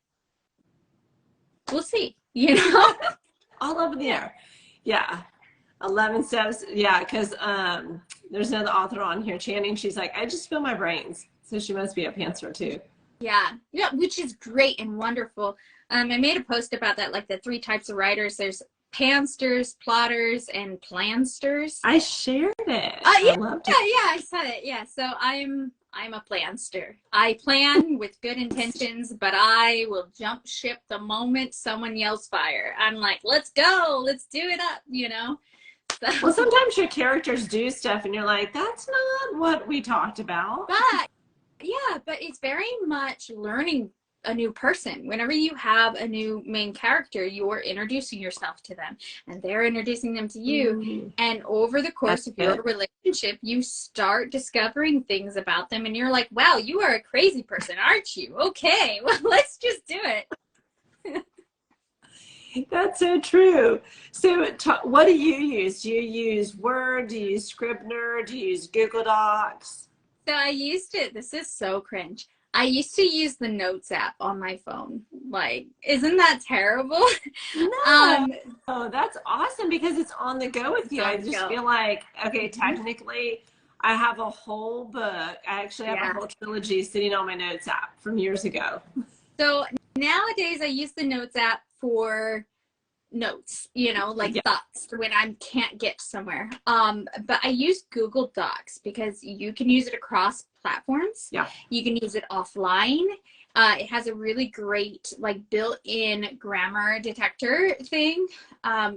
S2: we'll see, you know.
S1: All over the air. 11 steps. Because there's another author on here, Channing. She's like, I just feel my brains. So she must be a pantser too.
S2: Yeah, which is great and wonderful. I made a post about that, like the 3 types of writers. There's pansters, plotters, and plansters.
S1: I shared it.
S2: Yeah,
S1: I loved it.
S2: yeah, I saw it. Yeah, so I'm a planster. I plan with good intentions, but I will jump ship the moment someone yells fire. I'm like, let's go, let's do it up, you know? So,
S1: Well, sometimes your characters do stuff and you're like, that's not what we talked about.
S2: but yeah, but it's very much learning a new person. Whenever you have a new main character, you're introducing yourself to them and they're introducing them to you. And over the course of your relationship, you start discovering things about them and you're like, wow, you are a crazy person, aren't you? Okay, well, let's just do it.
S1: That's so true. So what do you use? Do you use Word? Do you use Scrivener? Do you use Google Docs?
S2: So I used it. This is so cringe. I used to use the Notes app on my phone. Like, isn't that terrible?
S1: No. Oh, that's awesome because it's on the go with you. I just feel like, okay, technically, I have a whole book. I actually have a whole trilogy sitting on my Notes app from years ago.
S2: So nowadays, I use the Notes app for notes, you know, like thoughts when I can't get somewhere. But I use Google Docs because you can use it across platforms. Yeah. You can use it offline. It has a really great like built-in grammar detector thing,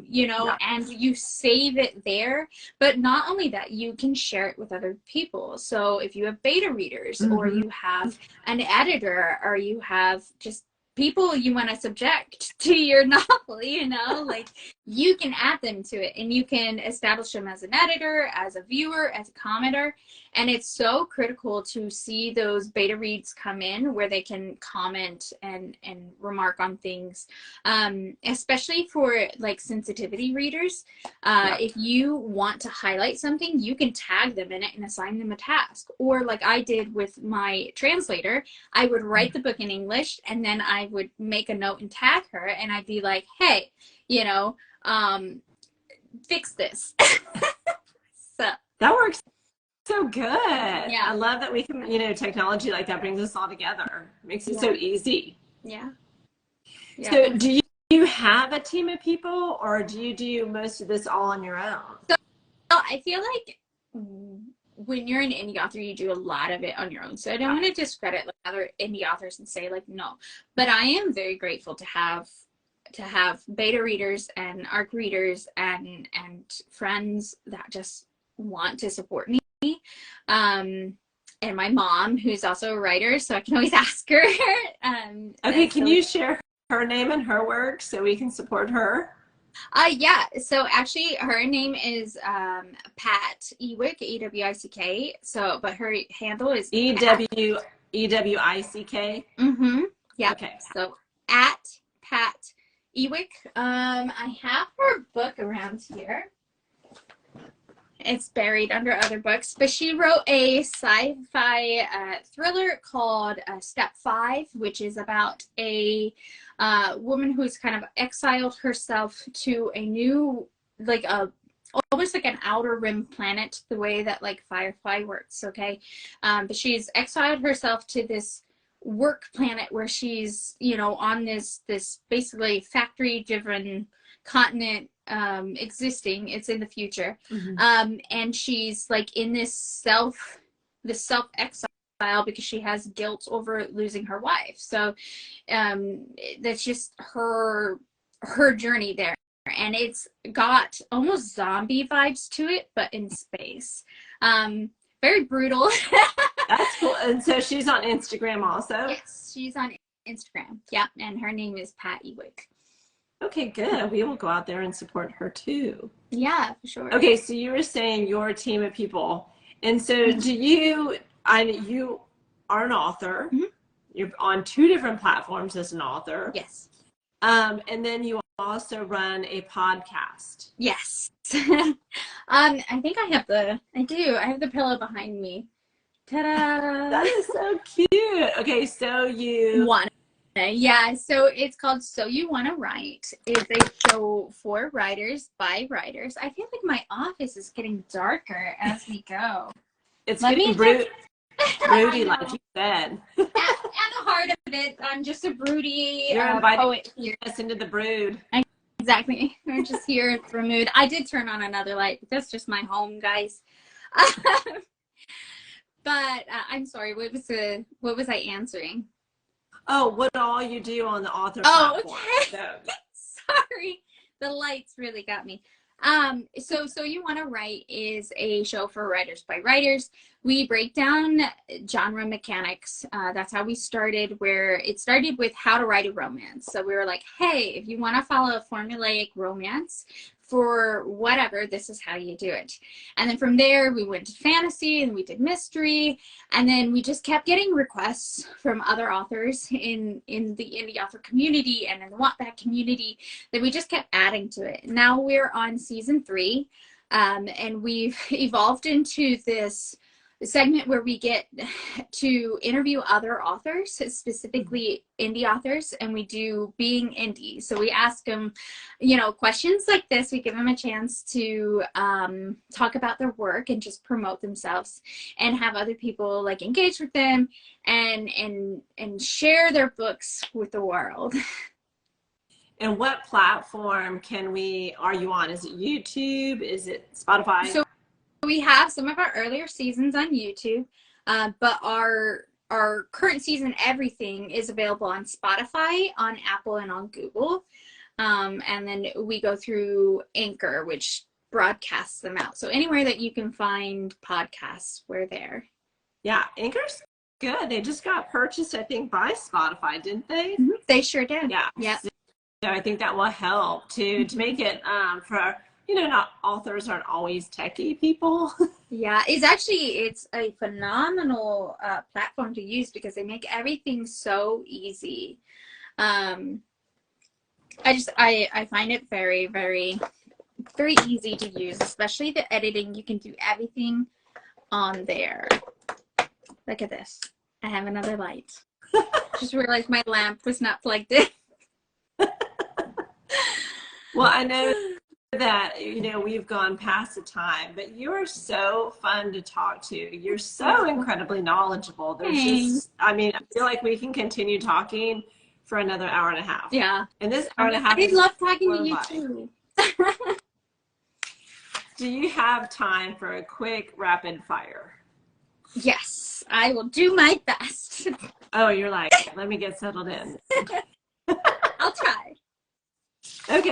S2: you know, and you save it there. But not only that, you can share it with other people. So if you have beta readers or you have an editor or you have just people you want to subject to your novel, you know, like you can add them to it and you can establish them as an editor, as a viewer, as a commenter. And it's so critical to see those beta reads come in where they can comment and remark on things, especially for like sensitivity readers. If you want to highlight something, you can tag them in it and assign them a task. Or like I did with my translator, I would write the book in English and then I would make a note and tag her and I'd be like, hey, you know, fix this. So
S1: that works so good. Yeah. I love that we can, you know, technology like that brings us all together. Makes it so easy.
S2: Yeah.
S1: So do you have a team of people or do you do most of this all on your own?
S2: So I feel like when you're an indie author, you do a lot of it on your own. So I don't want to discredit like other indie authors and say like, no, but I am very grateful to have beta readers and ARC readers and friends that just want to support me. And my mom, who's also a writer, so I can always ask her.
S1: Okay, can you share her name and her work so we can support her?
S2: Yeah, so actually her name is Pat Ewick, E-W-I-C-K. So, but her handle is
S1: E-W-I-C-K?
S2: Mm-hmm. Yeah.
S1: Okay.
S2: So at Pat Ewick. I have her book around here. It's buried under other books, but she wrote a sci-fi thriller called Step 5, which is about a woman who's kind of exiled herself to a new, like almost like an outer rim planet, the way that like Firefly works, okay? But she's exiled herself to this work planet where she's, you know, on this basically factory-driven continent existing. It's in the future. And she's like in this self-exile because she has guilt over losing her wife. So that's just her journey there. And it's got almost zombie vibes to it, but in space. Very brutal.
S1: That's cool. And so she's on Instagram also?
S2: Yes, she's on Instagram. Yeah, and her name is Pat Ewick.
S1: Okay, good. We will go out there and support her too.
S2: Yeah, for sure.
S1: Okay, so you were saying your team of people. And so do you, you are an author. You're on 2 different platforms as an author.
S2: Yes.
S1: And then you also run a podcast.
S2: Yes. I think I have the pillow behind me. Ta-da!
S1: That is so cute. Okay, so you...
S2: Yeah, so it's called So You Wanna Write. It's a show for writers by writers. I feel like my office is getting darker as we go.
S1: It's getting broody, like you said.
S2: At the heart of it, I'm just a broody
S1: You're inviting
S2: poet here.
S1: us into the brood.
S2: exactly. We're just here for mood. I did turn on another light, but that's just my home, guys. But I'm sorry. What was I answering?
S1: Oh, what all you do on the author platform.
S2: Okay.
S1: So.
S2: Sorry. The lights really got me. So You Want to Write is a show for writers by writers. We break down genre mechanics. That's how we started, where it started with how to write a romance. So we were like, hey, if you want to follow a formulaic romance for whatever, this is how you do it. And then from there, we went to fantasy and we did mystery. And then we just kept getting requests from other authors in the indie author community and in the Wattpad community that we just kept adding to it. Now we're on season 3, and we've evolved into this segment where we get to interview other authors, specifically indie authors, and we do being indie. So we ask them, questions like this. We give them a chance to talk about their work and just promote themselves, and have other people like engage with them and share their books with the world.
S1: And what platform are you on? Is it YouTube? Is it Spotify?
S2: So we have some of our earlier seasons on YouTube, but our current season, everything is available on Spotify, on Apple, and on Google. And then we go through Anchor, which broadcasts them out. So anywhere that you can find podcasts, we're there.
S1: Yeah, Anchor's good. They just got purchased, I think, by Spotify, didn't they?
S2: Mm-hmm. They sure did.
S1: Yeah.
S2: Yep.
S1: So I think that will help to make it for, not authors aren't always techie people.
S2: Yeah, it's a phenomenal platform to use because they make everything so easy. I find it very, very, very easy to use, especially the editing. You can do everything on there. Look at this. I have another light. Just realized my lamp was not plugged in.
S1: Well, I know that, we've gone past the time, but you're so fun to talk to. You're so incredibly knowledgeable. I feel like we can continue talking for another hour and a half.
S2: Yeah.
S1: And this hour and a half.
S2: I love talking to you too.
S1: Do you have time for a quick rapid fire?
S2: Yes, I will do my best.
S1: Oh, you're like, let me get settled in.
S2: I'll try.
S1: Okay.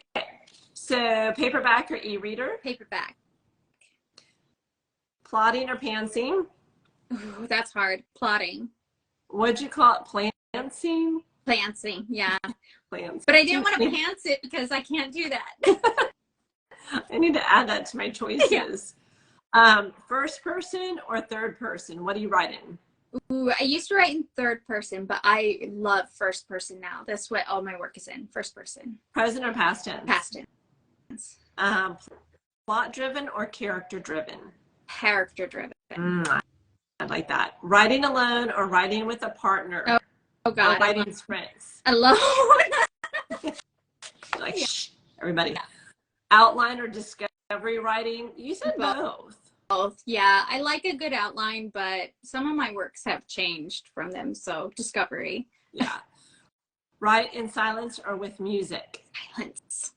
S1: So paperback or e-reader?
S2: Paperback.
S1: Plotting or pantsing?
S2: Ooh, that's hard. Plotting.
S1: What'd you call it? Plantsing?
S2: Plantsing, yeah.
S1: Plantsing.
S2: But I didn't want to pants it because I can't do that.
S1: I need to add that to my choices. Yeah. First person or third person? What are you writing?
S2: Ooh, I used to write in third person, but I love first person now. That's what all my work is in. First person.
S1: Present or past tense?
S2: Past tense.
S1: Plot driven or character driven?
S2: Character driven.
S1: I like that. Writing alone or writing with a partner?
S2: Oh God.
S1: Or writing friends?
S2: Alone.
S1: Like, shh, everybody. Yeah. Outline or discovery writing? You said both.
S2: Both, yeah. I like a good outline, but some of my works have changed from them, so discovery.
S1: Yeah. Write in silence or with music?
S2: Silence.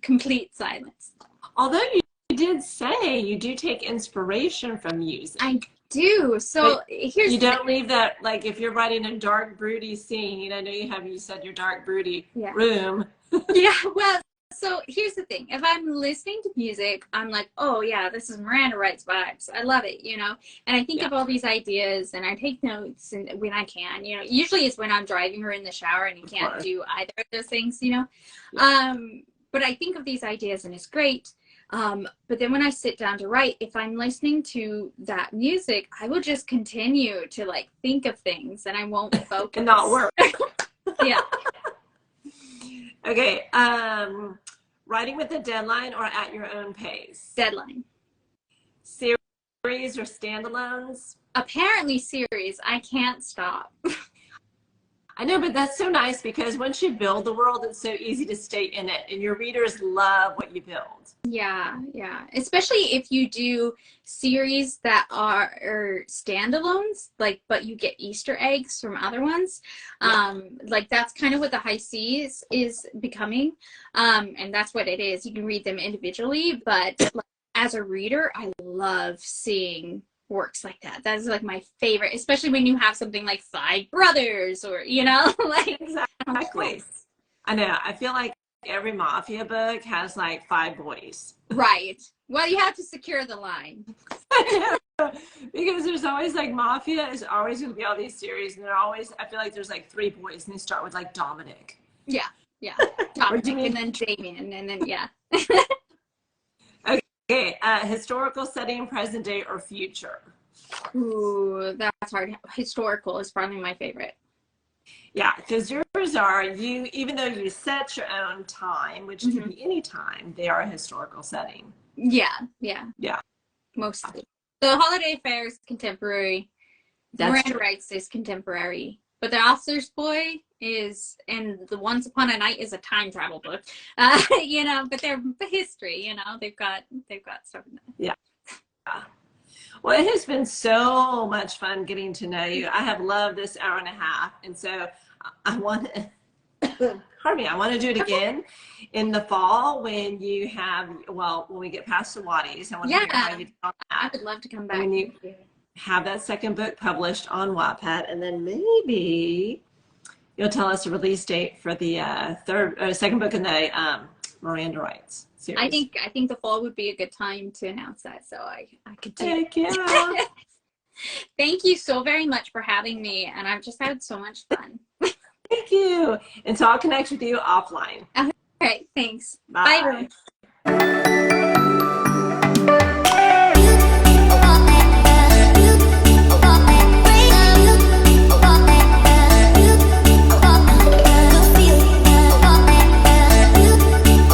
S2: Complete silence.
S1: Although you did say you do take inspiration from music.
S2: I do. So
S1: but
S2: here's
S1: you don't leave that, like if you're writing a dark, broody scene, I know you said your dark, broody room.
S2: Yeah, well, so here's the thing. If I'm listening to music, I'm like, oh yeah, this is Miranda Writes vibes. I love it, And I think of all these ideas and I take notes and when I can, usually it's when I'm driving or in the shower and you can't do either of those things, Yeah. But I think of these ideas and it's great. But then when I sit down to write, if I'm listening to that music, I will just continue to like think of things and I won't focus.
S1: And not work.
S2: Yeah.
S1: Okay. Writing with a deadline or at your own pace?
S2: Deadline.
S1: Series or standalones?
S2: Apparently series. I can't stop.
S1: I know, but that's so nice because once you build the world, it's so easy to stay in it, and your readers love what you build.
S2: Yeah, yeah. Especially if you do series that are standalones, like, but you get Easter eggs from other ones.
S1: Yeah.
S2: Like that's kind of what the High Seas is becoming. And that's what it is. You can read them individually, but like, as a reader, I love seeing works like that. That's like my favorite, especially when you have something like Five Brothers or, you know, like
S1: Exactly. I know. I feel like every mafia book has like 5 boys.
S2: right. Well, you have to secure the line.
S1: I know. Because there's always like mafia is always going to be all these series, and they're always, I feel like there's like 3 boys, and they start with like Dominic.
S2: Yeah, yeah. Dominic, and then Damien, and then yeah.
S1: Okay, historical setting, present day, or future.
S2: Ooh, that's hard. Historical is probably my favorite.
S1: Yeah, because yours are, you, even though you set your own time, which can be any time, they are a historical setting.
S2: Yeah, yeah.
S1: Yeah.
S2: Mostly. The Holiday Fair is contemporary. Miranda Writes is contemporary. But The Ostler's Boy is, and the Once Upon a Night is a time travel book. You know, but they're history, you know, they've got stuff in there.
S1: Yeah. Well, it has been so much fun getting to know you. I have loved this hour and a half. And so I want to, pardon me, I want to do it again in the fall when you have, well, when we get past the Watties. I want to hear how you talk that.
S2: I would love to come back.
S1: When you have that second book published on Wattpad, and then maybe you'll tell us a release date for the second book in the Miranda Writes series.
S2: I think the fall would be a good time to announce that, so I could do
S1: Heck yeah.
S2: Thank you so very much for having me, and I've just had so much fun.
S1: Thank you. And so I'll connect with you offline.
S2: All right, thanks.
S1: Bye.
S2: Bye.